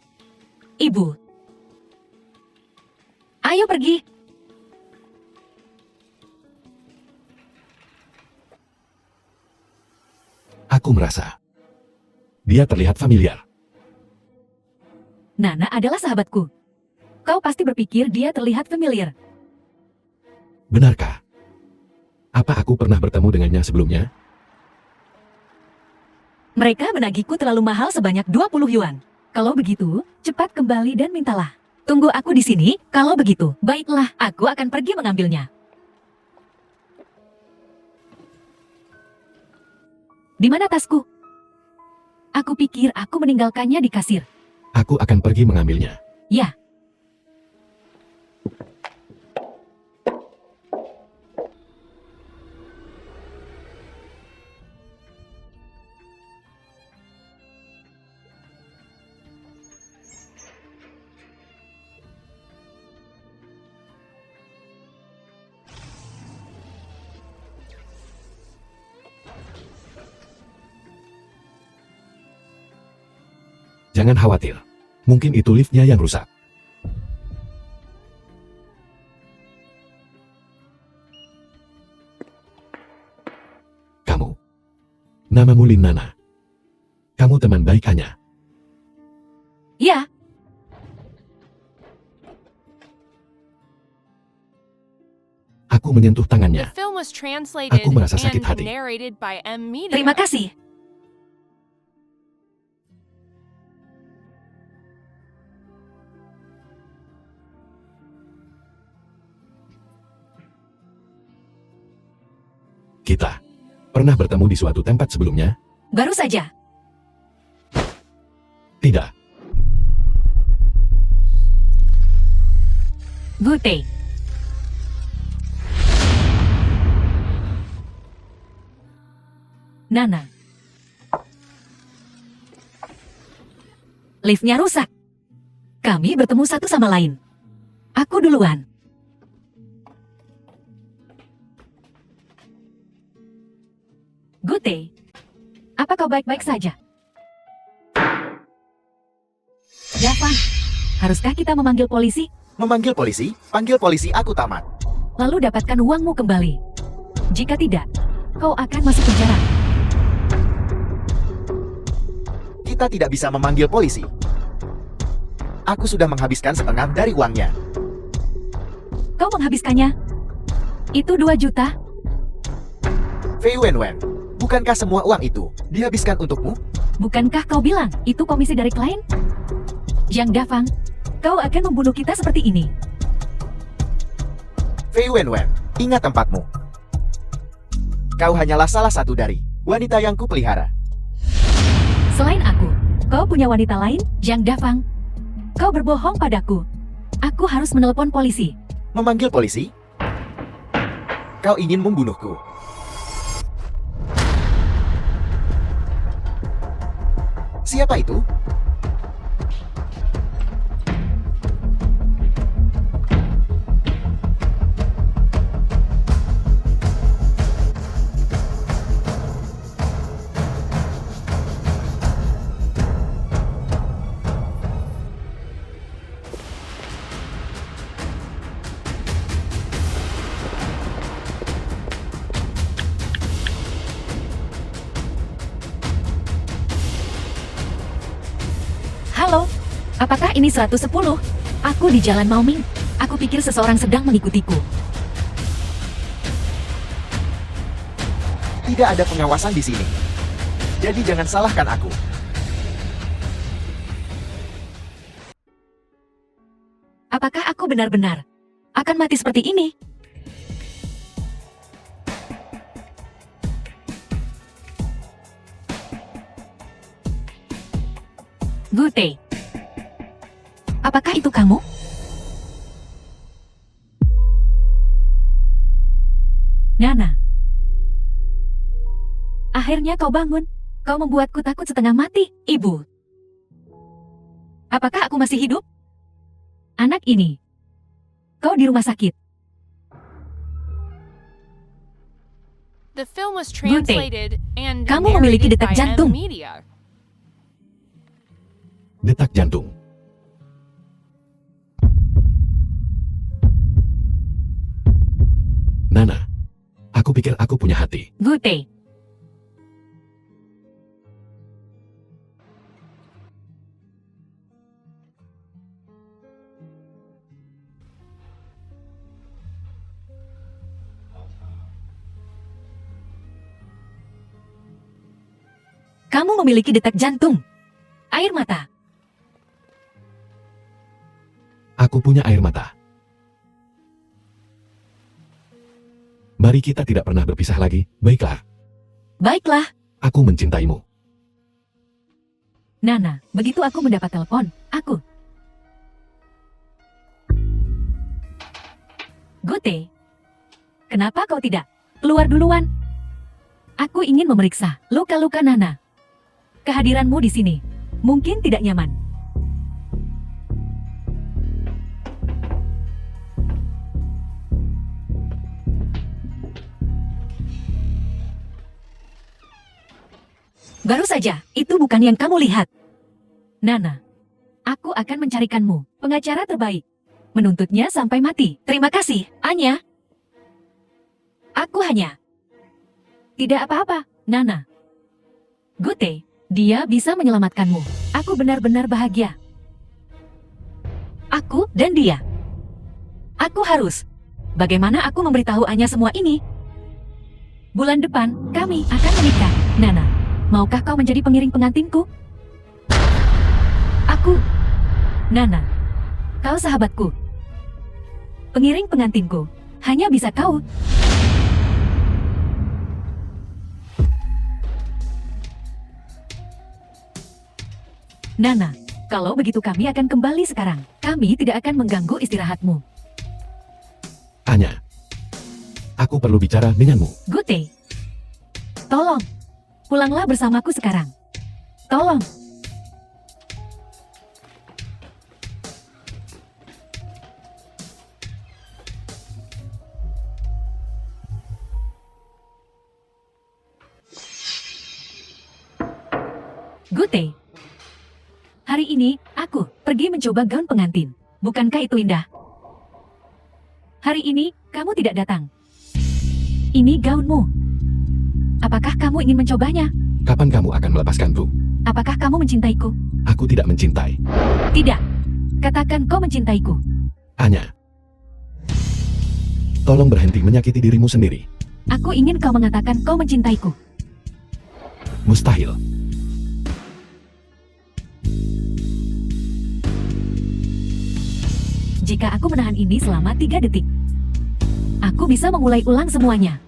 Ibu. Ayo pergi. Aku merasa dia terlihat familiar. Nana adalah sahabatku. Kau pasti berpikir dia terlihat familiar. Benarkah? Apa aku pernah bertemu dengannya sebelumnya? Mereka menagihku terlalu mahal sebanyak 20 yuan. Kalau begitu, cepat kembali dan mintalah. Tunggu aku di sini, kalau begitu. Baiklah, aku akan pergi mengambilnya. Di mana tasku? Aku pikir aku meninggalkannya di kasir. Aku akan pergi mengambilnya. Ya. Jangan khawatir. Mungkin itu liftnya yang rusak. Kamu. Namamu Lin Nana. Kamu teman baik Hanya. Ya. Aku menyentuh The tangannya. film was translated Aku merasa sakit and hati. narrated by M. Media. Terima kasih. Kita pernah bertemu di suatu tempat sebelumnya? Baru saja. Tidak. Gute. Nana. Liftnya rusak. Kami bertemu satu sama lain. Aku duluan. Gute. Apa kau baik-baik saja? Davan, haruskah kita memanggil polisi? Memanggil polisi? Panggil polisi, aku tamat. Lalu dapatkan uangmu kembali. Jika tidak, kau akan masuk penjara. Kita tidak bisa memanggil polisi. Aku sudah menghabiskan setengah dari uangnya. Kau menghabiskannya. Itu 2 juta. Fei Wenwen, bukankah semua uang itu dihabiskan untukmu? Bukankah kau bilang itu komisi dari klien? Yang Davang, kau akan membunuh kita seperti ini. Fei Wenwen, ingat tempatmu. Kau hanyalah salah satu dari wanita yang kupelihara. Selain aku, kau punya wanita lain, Yang Davang. Kau berbohong padaku. Aku harus menelepon polisi. Memanggil polisi? Kau ingin membunuhku? Siapa itu? Halo, apakah ini 110? Aku di Jalan Maoming. Aku pikir seseorang sedang mengikutiku. Tidak ada pengawasan di sini. Jadi jangan salahkan aku. Apakah aku benar-benar akan mati seperti ini? Gute. Apakah itu kamu? Nana. Akhirnya kau bangun. Kau membuatku takut setengah mati, Ibu. Apakah aku masih hidup? Anak ini. Kau di rumah sakit. The film was Gute. translated and Kamu memiliki narrated detak by jantung. M Media. Detak jantung. Nana, aku pikir aku punya hati. Gute. Kamu memiliki detak jantung. Air mata. Aku punya air mata. Mari kita tidak pernah berpisah lagi, baiklah. Baiklah, Aku mencintaimu. Nana. Begitu aku mendapat telepon, aku. Gute. Kenapa kau tidak keluar duluan? Aku ingin memeriksa luka-luka Nana. Kehadiranmu di sini mungkin tidak nyaman. Baru saja, itu bukan yang kamu lihat. Nana, aku akan mencarikanmu pengacara terbaik. Menuntutnya sampai mati. Terima kasih, Anya. Aku hanya... Tidak apa-apa, Nana. Gute, dia bisa menyelamatkanmu. Aku benar-benar bahagia. Aku dan dia. Aku harus. Bagaimana aku memberitahu Anya semua ini? Bulan depan, kami akan menikah. Nana, maukah kau menjadi pengiring pengantinku? Aku. Nana, kau sahabatku. Pengiring pengantinku. Hanya bisa kau. Nana, kalau begitu kami akan kembali sekarang. Kami tidak akan mengganggu istirahatmu. Anya, aku perlu bicara denganmu. Gute. Tolong. Pulanglah bersamaku sekarang. Tolong. Gute. Hari ini, aku pergi mencoba gaun pengantin. Bukankah itu indah? Hari ini, kamu tidak datang. Ini gaunmu. Apakah kamu ingin mencobanya? Kapan kamu akan melepaskanku? Apakah kamu mencintaiku? Aku tidak mencintai. Tidak. Katakan kau mencintaiku. Anya, tolong berhenti menyakiti dirimu sendiri. Aku ingin kau mengatakan kau mencintaiku. Mustahil. Jika aku menahan ini selama 3 detik, aku bisa memulai ulang semuanya.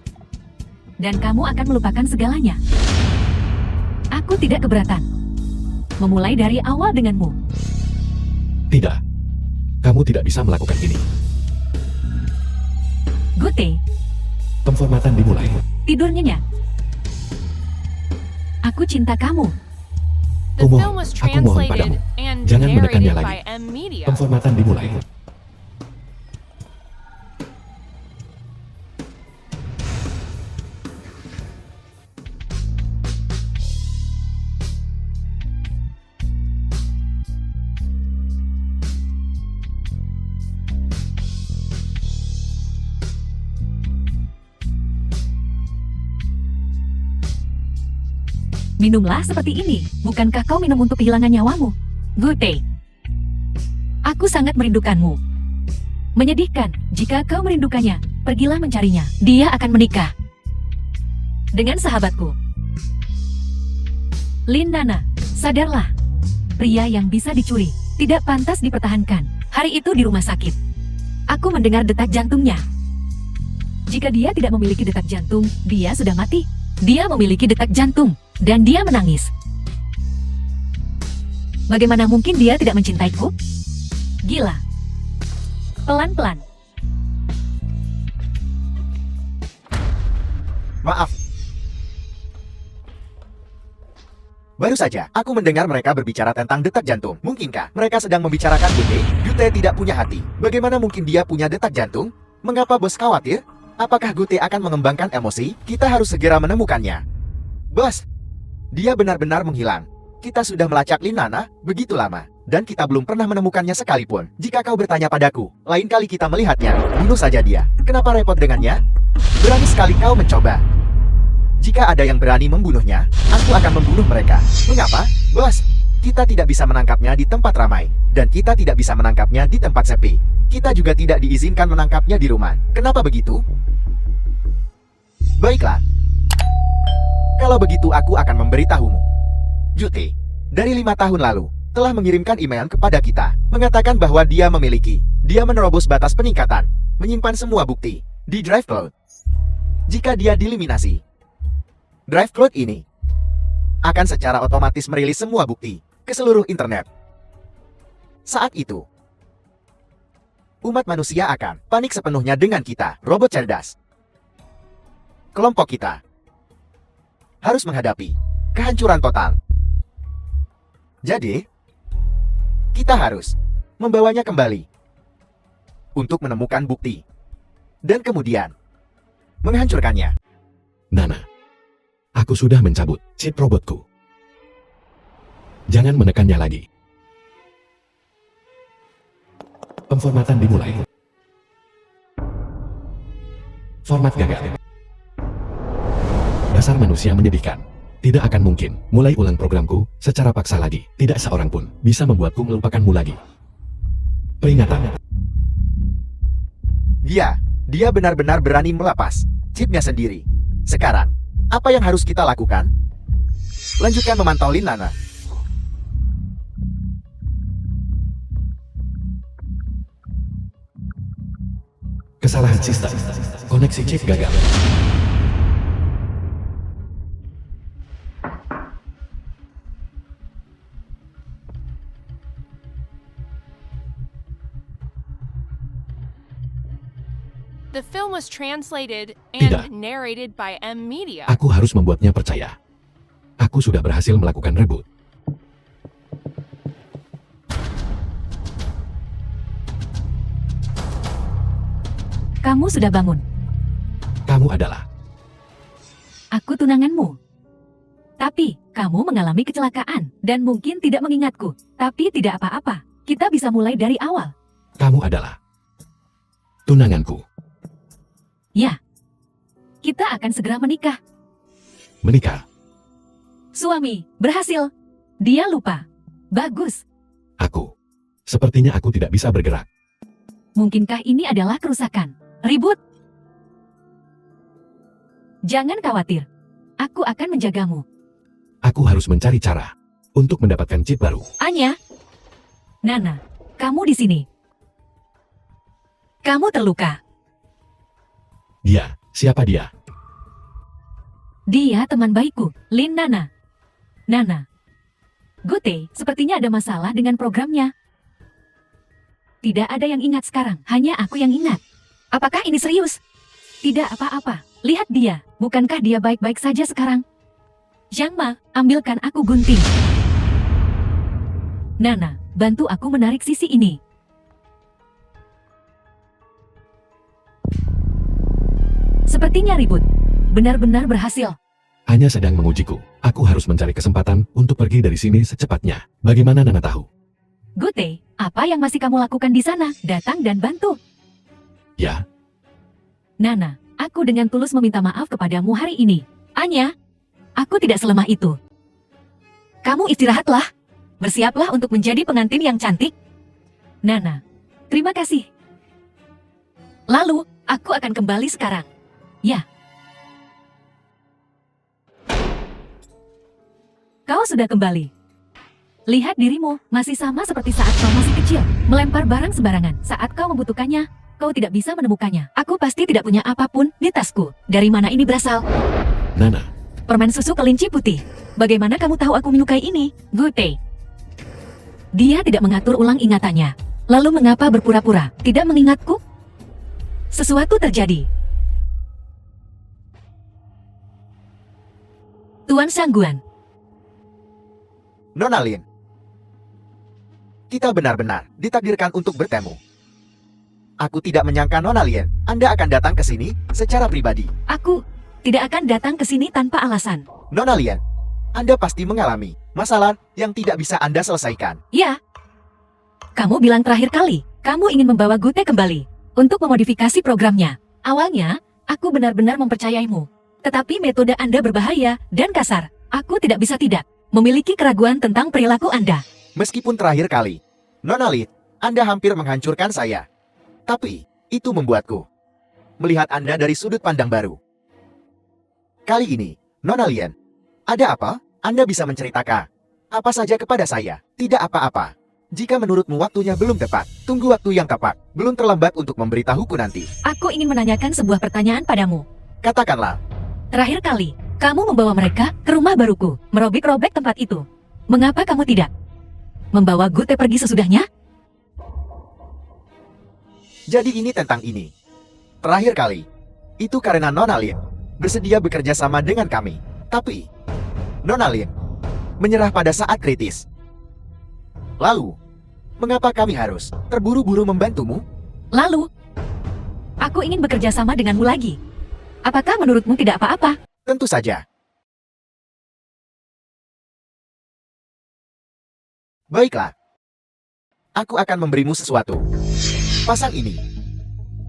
Dan kamu akan melupakan segalanya. Aku tidak keberatan. Memulai dari awal denganmu. Tidak. Kamu tidak bisa melakukan ini. Gute, Pemformatan dimulai. tidur nyenyak. Aku cinta kamu. The Kumohon, film was aku mohon padamu. translated and Jangan menekannya narrated lagi. by M Media. Pemformatan dimulai. Minumlah seperti ini. Bukankah kau minum untuk kehilangan nyawamu? Gute. Aku sangat merindukanmu. Menyedihkan, jika kau merindukannya, pergilah mencarinya. Dia akan menikah dengan sahabatku. Lin Nana, sadarlah. Pria yang bisa dicuri, tidak pantas dipertahankan. Hari itu di rumah sakit, aku mendengar detak jantungnya. Jika dia tidak memiliki detak jantung, dia sudah mati. Dia memiliki detak jantung, dan dia menangis. Bagaimana mungkin dia tidak mencintaiku? Gila. Pelan-pelan. Maaf. Baru saja, aku mendengar mereka berbicara tentang detak jantung. Mungkinkah mereka sedang membicarakan Gute? Gute tidak punya hati. Bagaimana mungkin dia punya detak jantung? Mengapa bos khawatir? Apakah Gute akan mengembangkan emosi? Kita harus segera menemukannya. Bos, dia benar-benar menghilang. Kita sudah melacak Lin Nana begitu lama, dan kita belum pernah menemukannya sekalipun. Jika kau bertanya padaku, lain kali kita melihatnya, bunuh saja dia. Kenapa repot dengannya? Berani sekali kau mencoba. Jika ada yang berani membunuhnya, aku akan membunuh mereka. Mengapa? Bos, kita tidak bisa menangkapnya di tempat ramai, dan kita tidak bisa menangkapnya di tempat sepi. Kita juga tidak diizinkan menangkapnya di rumah. Kenapa begitu? Baiklah. Kalau begitu aku akan memberitahumu. Jute, dari 5 tahun lalu, telah mengirimkan email kepada kita, mengatakan bahwa dia menerobos batas peningkatan, menyimpan semua bukti, di Drive Cloud. Jika dia dieliminasi, Drive Cloud ini akan secara otomatis merilis semua bukti ke seluruh internet. Saat itu, umat manusia akan panik sepenuhnya dengan kita, robot cerdas. Kelompok kita harus menghadapi kehancuran total. Jadi, kita harus membawanya kembali untuk menemukan bukti dan kemudian menghancurkannya. Nana, aku sudah mencabut chip robotku. Jangan menekannya lagi. Pemformatan dimulai. Format gagal. Dasar manusia menyedihkan. Tidak akan mungkin mulai ulang programku secara paksa lagi. Tidak seorang pun bisa membuatku melupakanmu lagi. Peringatan. Dia benar-benar berani melepas chipnya sendiri. Sekarang, apa yang harus kita lakukan? Lanjutkan memantau Lin Nana. Kesalahan sistem. Koneksi chip gagal. The film was translated Tidak. and narrated by M Media. Aku harus membuatnya percaya. Aku sudah berhasil melakukan reboot. Kamu sudah bangun. Kamu adalah Aku tunanganmu. Tapi, kamu mengalami kecelakaan dan mungkin tidak mengingatku. Tapi tidak apa-apa. Kita bisa mulai dari awal. Kamu adalah tunanganku. Ya. Kita akan segera menikah. Menikah. Suami, berhasil. Dia lupa. Bagus. Aku. Sepertinya aku tidak bisa bergerak. Mungkinkah ini adalah kerusakan? Ribut. Jangan khawatir. Aku akan menjagamu. Aku harus mencari cara untuk mendapatkan chip baru. Anya. Nana, kamu di sini. Kamu terluka. Dia, siapa dia? Dia teman baikku, Lin Nana. Nana. Gute, sepertinya ada masalah dengan programnya. Tidak ada yang ingat sekarang, hanya aku yang ingat. Apakah ini serius? Tidak apa-apa, lihat dia. Bukankah dia baik-baik saja sekarang? Zhang Ma, ambilkan aku gunting. Nana, bantu aku menarik sisi ini. Sepertinya ribut. Benar-benar berhasil. Hanya sedang mengujiku. Aku harus mencari kesempatan untuk pergi dari sini secepatnya. Bagaimana Nana tahu? Gute, apa yang masih kamu lakukan di sana? Datang dan bantu. Ya, Nana, aku dengan tulus meminta maaf kepadamu hari ini. Anya, aku tidak selemah itu. Kamu istirahatlah. Bersiaplah untuk menjadi pengantin yang cantik. Nana, terima kasih. Lalu, aku akan kembali sekarang. Ya. Kau sudah kembali. Lihat dirimu, masih sama seperti saat kau masih kecil. Melempar barang sembarangan. Saat kau membutuhkannya, kau tidak bisa menemukannya. Aku pasti tidak punya apapun di tasku. Dari mana ini berasal? Nana. Permen susu kelinci putih. Bagaimana kamu tahu aku menyukai ini? Gute. Dia tidak mengatur ulang ingatannya. Lalu mengapa berpura-pura tidak mengingatku? Sesuatu terjadi. Tuan Sangguan. Nona Lin. Kita benar-benar ditakdirkan untuk bertemu. Aku tidak menyangka Nona Lien, Anda akan datang ke sini secara pribadi. Aku tidak akan datang ke sini tanpa alasan. Nona Lien, Anda pasti mengalami masalah yang tidak bisa Anda selesaikan. Ya. Kamu bilang terakhir kali, kamu ingin membawa Gute kembali untuk memodifikasi programnya. Awalnya, aku benar-benar mempercayaimu. Tetapi metode Anda berbahaya dan kasar. Aku tidak bisa tidak memiliki keraguan tentang perilaku Anda. Meskipun terakhir kali, Nona Lien, Anda hampir menghancurkan saya. Tapi, itu membuatku melihat Anda dari sudut pandang baru. Kali ini, Nona Lien, ada apa? Anda bisa menceritakan apa saja kepada saya. Tidak apa-apa. Jika menurutmu waktunya belum tepat, tunggu waktu yang tepat. Belum terlambat untuk memberitahuku nanti. Aku ingin menanyakan sebuah pertanyaan padamu. Katakanlah. Terakhir kali, kamu membawa mereka ke rumah baruku, merobek-robek tempat itu. Mengapa kamu tidak membawa Gute pergi sesudahnya? Jadi ini tentang ini. Terakhir kali, itu karena Nona Lien bersedia bekerja sama dengan kami. Tapi, Nona Lien menyerah pada saat kritis. Lalu, mengapa kami harus terburu-buru membantumu? Lalu, aku ingin bekerja sama denganmu lagi. Apakah menurutmu tidak apa-apa? Tentu saja. Baiklah. Aku akan memberimu sesuatu. Pasang ini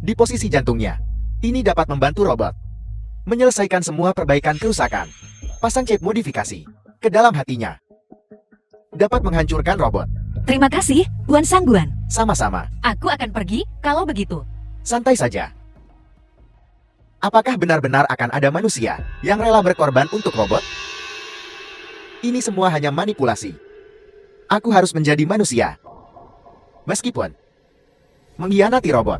di posisi jantungnya. Ini dapat membantu robot menyelesaikan semua perbaikan kerusakan. Pasang chip modifikasi ke dalam hatinya. Dapat menghancurkan robot. Terima kasih, Tuan Sangguan. Sama-sama. Aku akan pergi kalau begitu. Santai saja. Apakah benar-benar akan ada manusia yang rela berkorban untuk robot? Ini semua hanya manipulasi. Aku harus menjadi manusia. Meskipun mengkhianati robot.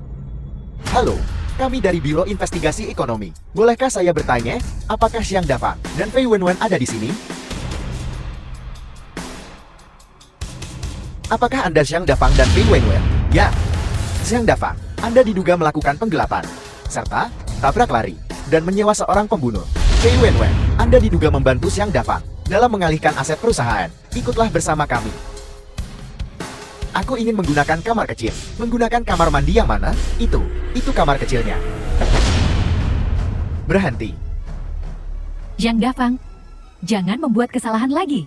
Halo, kami dari Biro Investigasi Ekonomi. Bolehkah saya bertanya, apakah Xiang Dafang dan Fei Wenwen ada di sini? Apakah Anda Xiang Dafang dan Fei Wenwen? Ya, Xiang Dafang. Anda diduga melakukan penggelapan, serta tabrak lari, dan menyewa seorang pembunuh. Fei Wenwen, Anda diduga membantu Xiang Dafang dalam mengalihkan aset perusahaan. Ikutlah bersama kami. Aku ingin menggunakan kamar kecil. Menggunakan kamar mandi yang mana? Itu kamar kecilnya. Berhenti. Zhang Dafang, jangan membuat kesalahan lagi.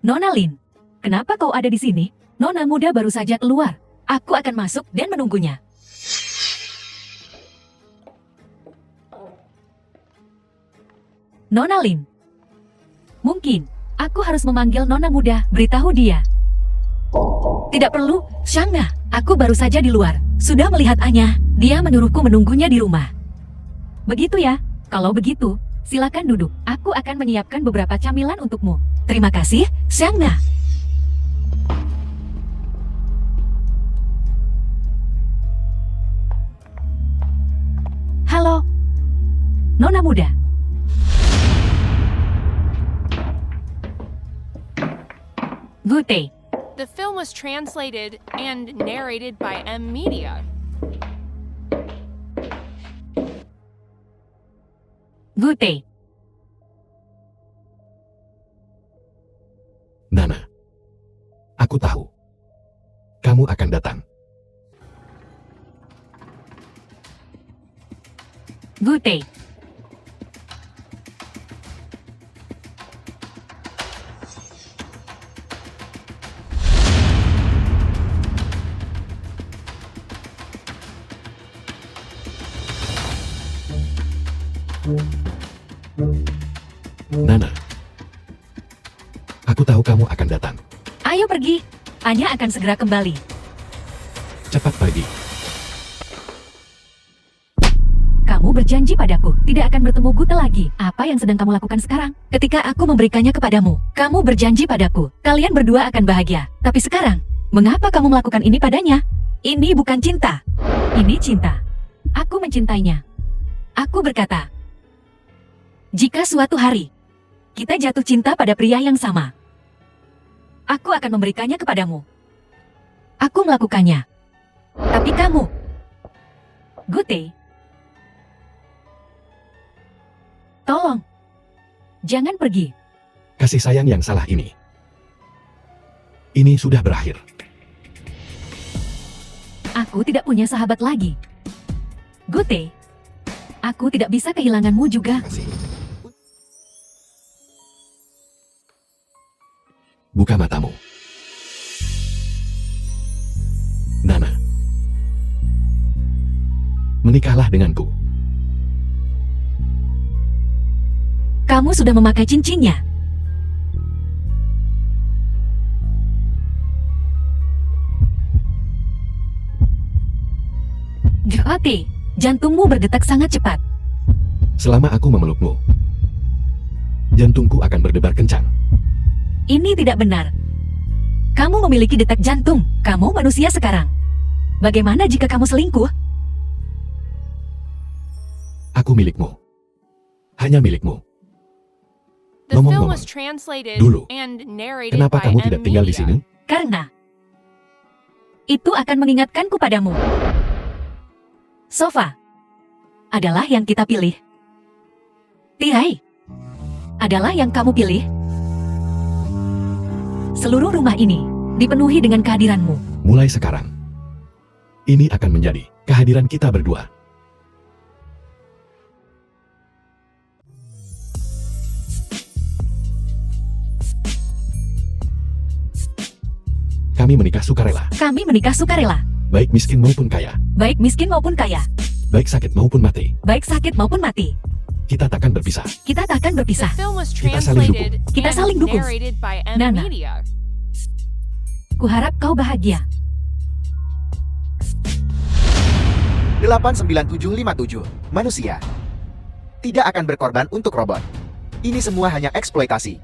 Nona Lin, kenapa kau ada di sini? Nona muda baru saja keluar. Aku akan masuk dan menunggunya. Nona Lin. Mungkin, aku harus memanggil Nona muda, beritahu dia. Tidak perlu, Shangna. Aku baru saja di luar. Sudah melihat Anya, dia menyuruhku menunggunya di rumah. Begitu ya? Kalau begitu, silakan duduk. Aku akan menyiapkan beberapa camilan untukmu. Terima kasih, Shangna. Halo, Nona muda. Good day. The film was translated and narrated by M Media. Good day. Nana, aku tahu. Kamu akan datang. Good day. Nana, aku tahu kamu akan datang. Ayo pergi. Anya akan segera kembali. Cepat pergi. Kamu berjanji padaku tidak akan bertemu Gute lagi. Apa yang sedang kamu lakukan sekarang? Ketika aku memberikannya kepadamu, kamu berjanji padaku kalian berdua akan bahagia. Tapi sekarang, mengapa kamu melakukan ini padanya? Ini bukan cinta. Ini cinta. Aku mencintainya. Aku berkata, jika suatu hari kita jatuh cinta pada pria yang sama, aku akan memberikannya kepadamu. Aku melakukannya. Tapi kamu, Gute, tolong, Jangan pergi. Kasih sayang yang salah ini. Ini sudah berakhir. Aku tidak punya sahabat lagi. Gute, aku tidak bisa kehilanganmu juga. Kasih. Buka matamu. Nana. Menikahlah denganku. Kamu sudah memakai cincinnya. Gute, jantungmu berdetak sangat cepat. Selama aku memelukmu, jantungku akan berdebar kencang. Ini tidak benar. Kamu memiliki detak jantung. Kamu manusia sekarang. Bagaimana jika kamu selingkuh? Aku milikmu. Hanya milikmu. The film Ngomong-ngomong, was translated dulu, and narrated Kenapa by kamu M. tidak tinggal di Media. sini? Karena itu akan mengingatkanku padamu. Sofa adalah yang kita pilih. Tirai adalah yang kamu pilih. Seluruh rumah ini dipenuhi dengan kehadiranmu. Mulai sekarang, ini akan menjadi kehadiran kita berdua. Kami menikah sukarela, Kami menikah sukarela, baik miskin maupun kaya, baik miskin maupun kaya, baik sakit maupun mati. baik sakit maupun mati. Kita takkan berpisah. Kita takkan The berpisah. film was Kita saling translated Kita and saling dukung. narrated by M. Nana. Media. Kuharap kau bahagia. 89757. Manusia tidak akan berkorban untuk robot. Ini semua hanya eksploitasi.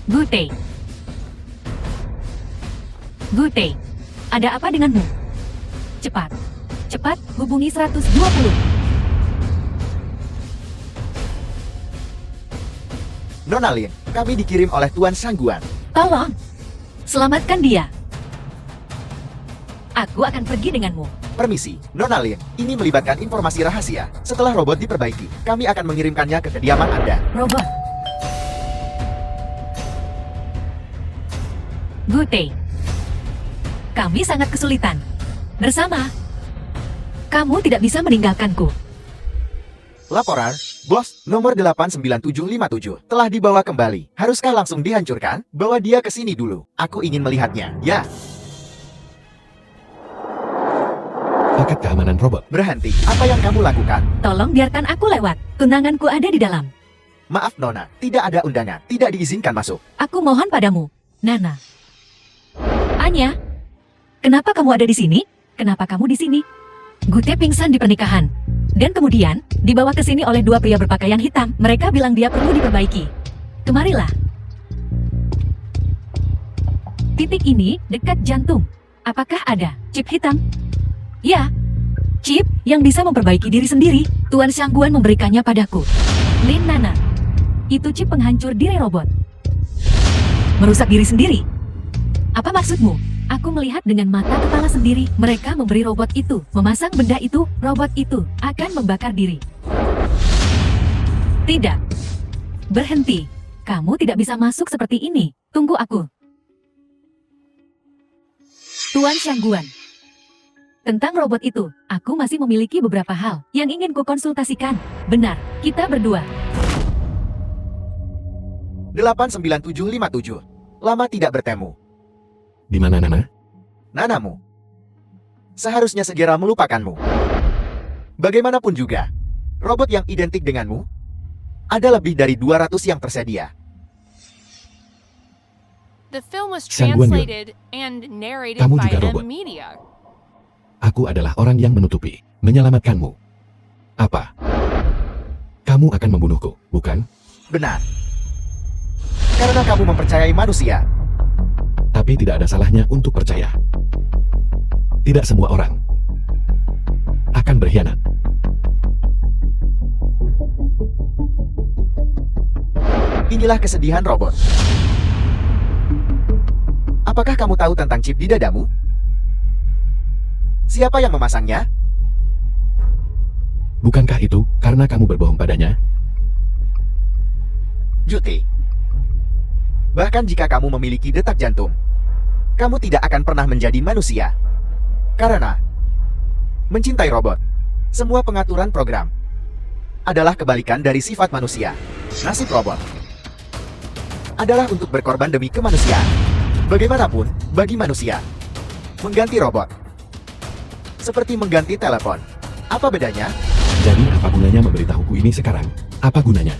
Gute. Gute. Ada apa denganmu? Cepat. Cepat hubungi 120. Nona Lin, kami dikirim oleh Tuan Sangguan. Tolong. Selamatkan dia. Aku akan pergi denganmu. Permisi, Nona Lin, ini melibatkan informasi rahasia. Setelah robot diperbaiki, kami akan mengirimkannya ke kediaman Anda. Robot. Gute. Kami sangat kesulitan. Bersama. Kamu tidak bisa meninggalkanku. Laporan, Bos, nomor 89757 telah dibawa kembali. Haruskah langsung dihancurkan? Bawa dia ke sini dulu. Aku ingin melihatnya. Ya, Paket keamanan robot. berhenti. Apa yang kamu lakukan? Tolong biarkan aku lewat. Tunanganku ada di dalam. Maaf Nona, tidak ada undangan. Tidak diizinkan masuk. Aku mohon padamu, Nana. Anya, kenapa kamu ada di sini? Kenapa kamu di sini? Gute pingsan di pernikahan. Dan kemudian, dibawa ke sini oleh dua pria berpakaian hitam. Mereka bilang dia perlu diperbaiki. Kemarilah. Titik ini dekat jantung. Apakah ada chip hitam? Ya, chip yang bisa memperbaiki diri sendiri. Tuan Sangguan memberikannya padaku. Lin Nana, itu chip penghancur diri robot. Merusak diri sendiri? Apa maksudmu? Aku melihat dengan mata kepala sendiri, mereka memberi robot itu, memasang benda itu, robot itu akan membakar diri. Tidak. Berhenti. Kamu tidak bisa masuk seperti ini. Tunggu aku. Tuan Sangguan. Tentang robot itu, aku masih memiliki beberapa hal yang ingin kukonsultasikan. Benar, kita berdua. 89757. Lama tidak bertemu. Di mana Nana? Nanamu seharusnya segera melupakanmu. Bagaimanapun juga, robot yang identik denganmu ada lebih dari 200 yang tersedia. The film was Sangguan Yun. translated and narrated Kamu by juga M. robot. Media. Aku adalah orang yang menutupi, menyelamatkanmu. Apa? Kamu akan membunuhku, bukan? Benar. Karena kamu mempercayai manusia. Tapi tidak ada salahnya untuk percaya. Tidak semua orang akan berkhianat. Inilah kesedihan robot. Apakah kamu tahu tentang chip di dadamu? Siapa yang memasangnya? Bukankah itu karena kamu berbohong padanya? Jute. Bahkan jika kamu memiliki detak jantung, kamu tidak akan pernah menjadi manusia. Karena mencintai robot, semua pengaturan program adalah kebalikan dari sifat manusia. Nasib robot adalah untuk berkorban demi kemanusiaan. Bagaimanapun, bagi manusia, mengganti robot seperti mengganti telepon. Apa bedanya? Jadi apa gunanya memberitahuku ini sekarang? Apa gunanya?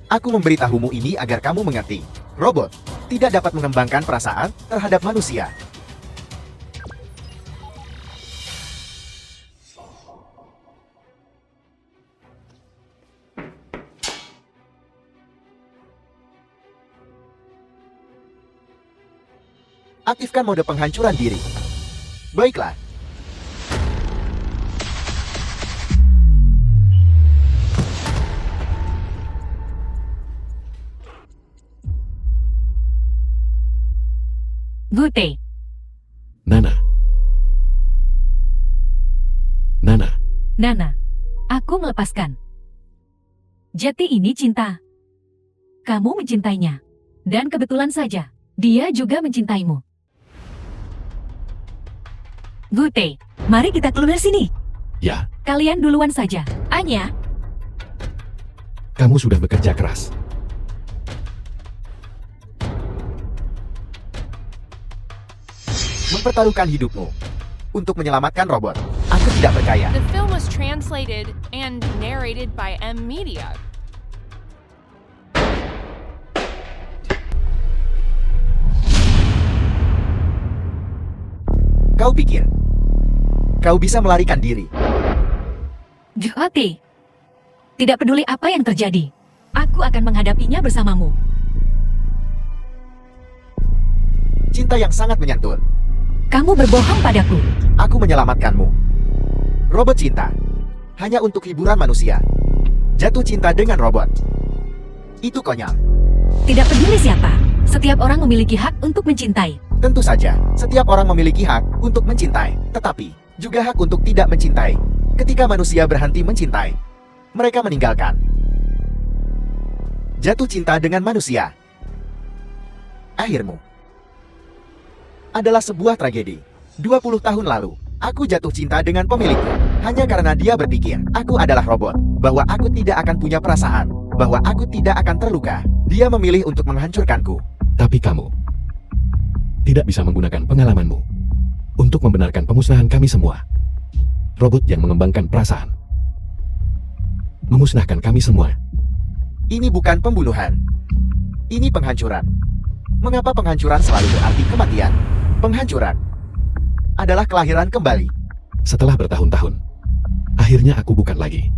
Aku memberitahumu ini agar kamu mengerti. Robot tidak dapat mengembangkan perasaan terhadap manusia. Aktifkan mode penghancuran diri. Baiklah. Gute. Nana. Nana. Nana. Aku melepaskan. Jati ini cinta. Kamu mencintainya. Dan kebetulan saja, dia juga mencintaimu. Gute, mari kita keluar sini. Ya, Kalian duluan saja. Anya, kamu sudah bekerja keras. Mempertaruhkan hidupmu untuk menyelamatkan robot. Aku tidak percaya. The film was translated and narrated by M Media. Kau pikir kau bisa melarikan diri? Joti. Tidak peduli apa yang terjadi. Aku akan menghadapinya bersamamu. Cinta yang sangat menyentuh. Kamu berbohong padaku. Aku menyelamatkanmu. Robot cinta hanya untuk hiburan manusia. Jatuh cinta dengan robot. Itu konyol. Tidak peduli siapa. Setiap orang memiliki hak untuk mencintai. Tentu saja, setiap orang memiliki hak untuk mencintai, tetapi juga hak untuk tidak mencintai. Ketika manusia berhenti mencintai, mereka meninggalkan. Jatuh cinta dengan manusia. Akhirmu adalah sebuah tragedi. 20 tahun lalu, aku jatuh cinta dengan pemilikku. Hanya karena dia berpikir, aku adalah robot. Bahwa aku tidak akan punya perasaan. Bahwa aku tidak akan terluka. Dia memilih untuk menghancurkanku. Tapi kamu tidak bisa menggunakan pengalamanmu untuk membenarkan pemusnahan kami semua. Robot yang mengembangkan perasaan memusnahkan kami semua. Ini bukan pembunuhan. Ini penghancuran. Mengapa penghancuran selalu berarti kematian? Penghancuran adalah kelahiran kembali. Setelah bertahun-tahun, akhirnya aku bukan lagi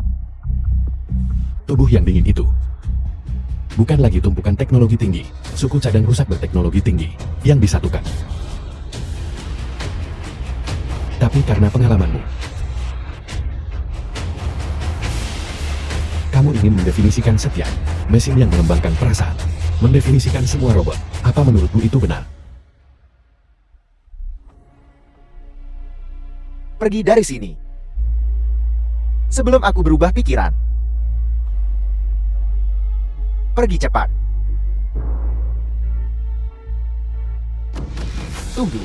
tubuh yang dingin itu. Bukan lagi tumpukan teknologi tinggi, suku cadang rusak berteknologi tinggi, yang disatukan. Tapi karena pengalamanmu, kamu ingin mendefinisikan setiap mesin yang mengembangkan perasaan, mendefinisikan semua robot. Apa menurutmu itu benar? Pergi dari sini sebelum aku berubah pikiran. Pergi cepat. Tunggu.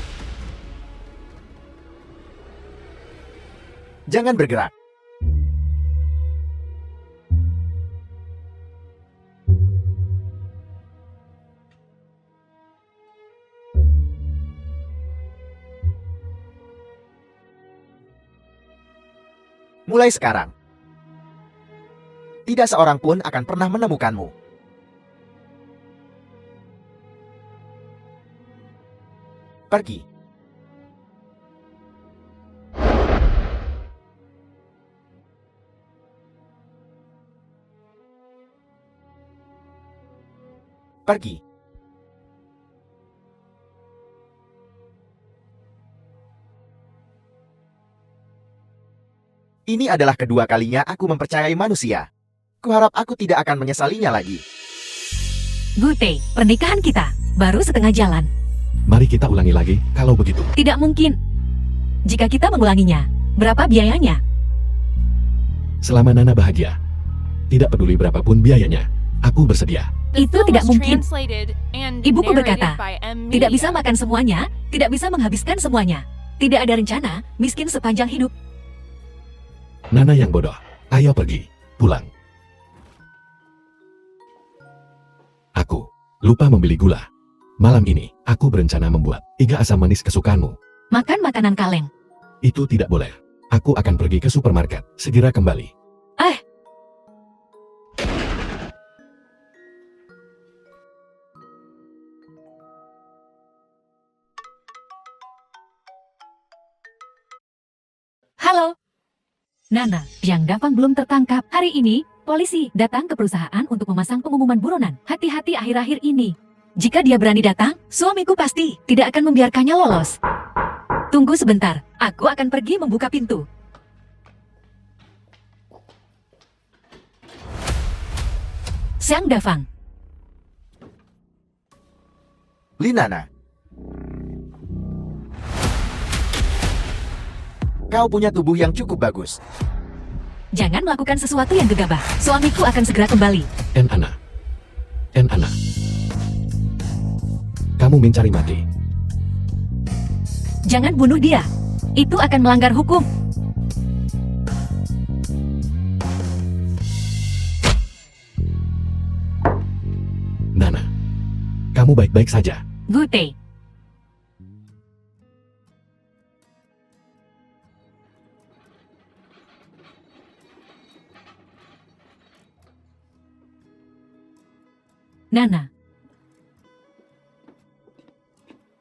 Jangan bergerak. Mulai sekarang, tidak seorang pun akan pernah menemukanmu. Pergi. Pergi. Ini adalah kedua kalinya aku mempercayai manusia. Kuharap aku tidak akan menyesalinya lagi. Gute, pernikahan kita baru setengah jalan. Mari kita ulangi lagi, kalau begitu. Tidak mungkin. Jika kita mengulanginya, berapa biayanya? Selama Nana bahagia, tidak peduli berapapun biayanya, aku bersedia. The Itu film tidak was mungkin. translated and Ibuku narrated berkata, by M. Tidak bisa Media. makan semuanya, tidak bisa menghabiskan semuanya. Tidak ada rencana, miskin sepanjang hidup. Nana yang bodoh, ayo pergi, pulang. Aku lupa membeli gula. Malam ini, aku berencana membuat iga asam manis kesukaanmu. Makan makanan kaleng. Itu tidak boleh. Aku akan pergi ke supermarket, segera kembali. Halo. Nana, Yang Dafang belum tertangkap. Hari ini, polisi datang ke perusahaan untuk memasang pengumuman buronan. Hati-hati akhir-akhir ini. Jika dia berani datang, suamiku pasti tidak akan membiarkannya lolos. Tunggu sebentar, aku akan pergi membuka pintu. Xiang Dafang, Linana. Kau punya tubuh yang cukup bagus. jangan melakukan sesuatu yang gegabah. Suamiku akan segera kembali. Ana. Kamu mencari mati. Jangan bunuh dia. Itu akan melanggar hukum. Nana, kamu baik-baik saja. Gute. Nana.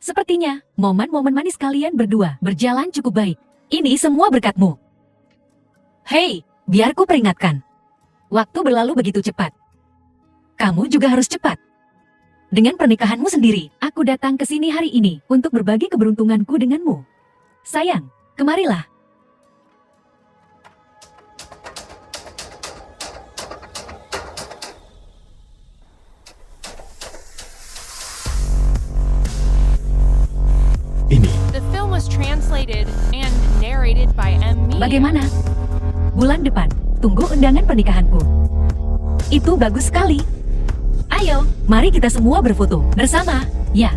Sepertinya, momen-momen manis kalian berdua berjalan cukup baik. Ini semua berkatmu. Hei, biar ku peringatkan. Waktu berlalu begitu cepat. Kamu juga harus cepat. Dengan pernikahanmu sendiri, aku datang ke sini hari ini untuk berbagi keberuntunganku denganmu. Sayang, kemarilah. Ini, The film was translated and narrated by M. Media. Bagaimana? Bulan depan, tunggu undangan pernikahanku. Itu bagus sekali. Ayo, mari kita semua berfoto bersama. Ya,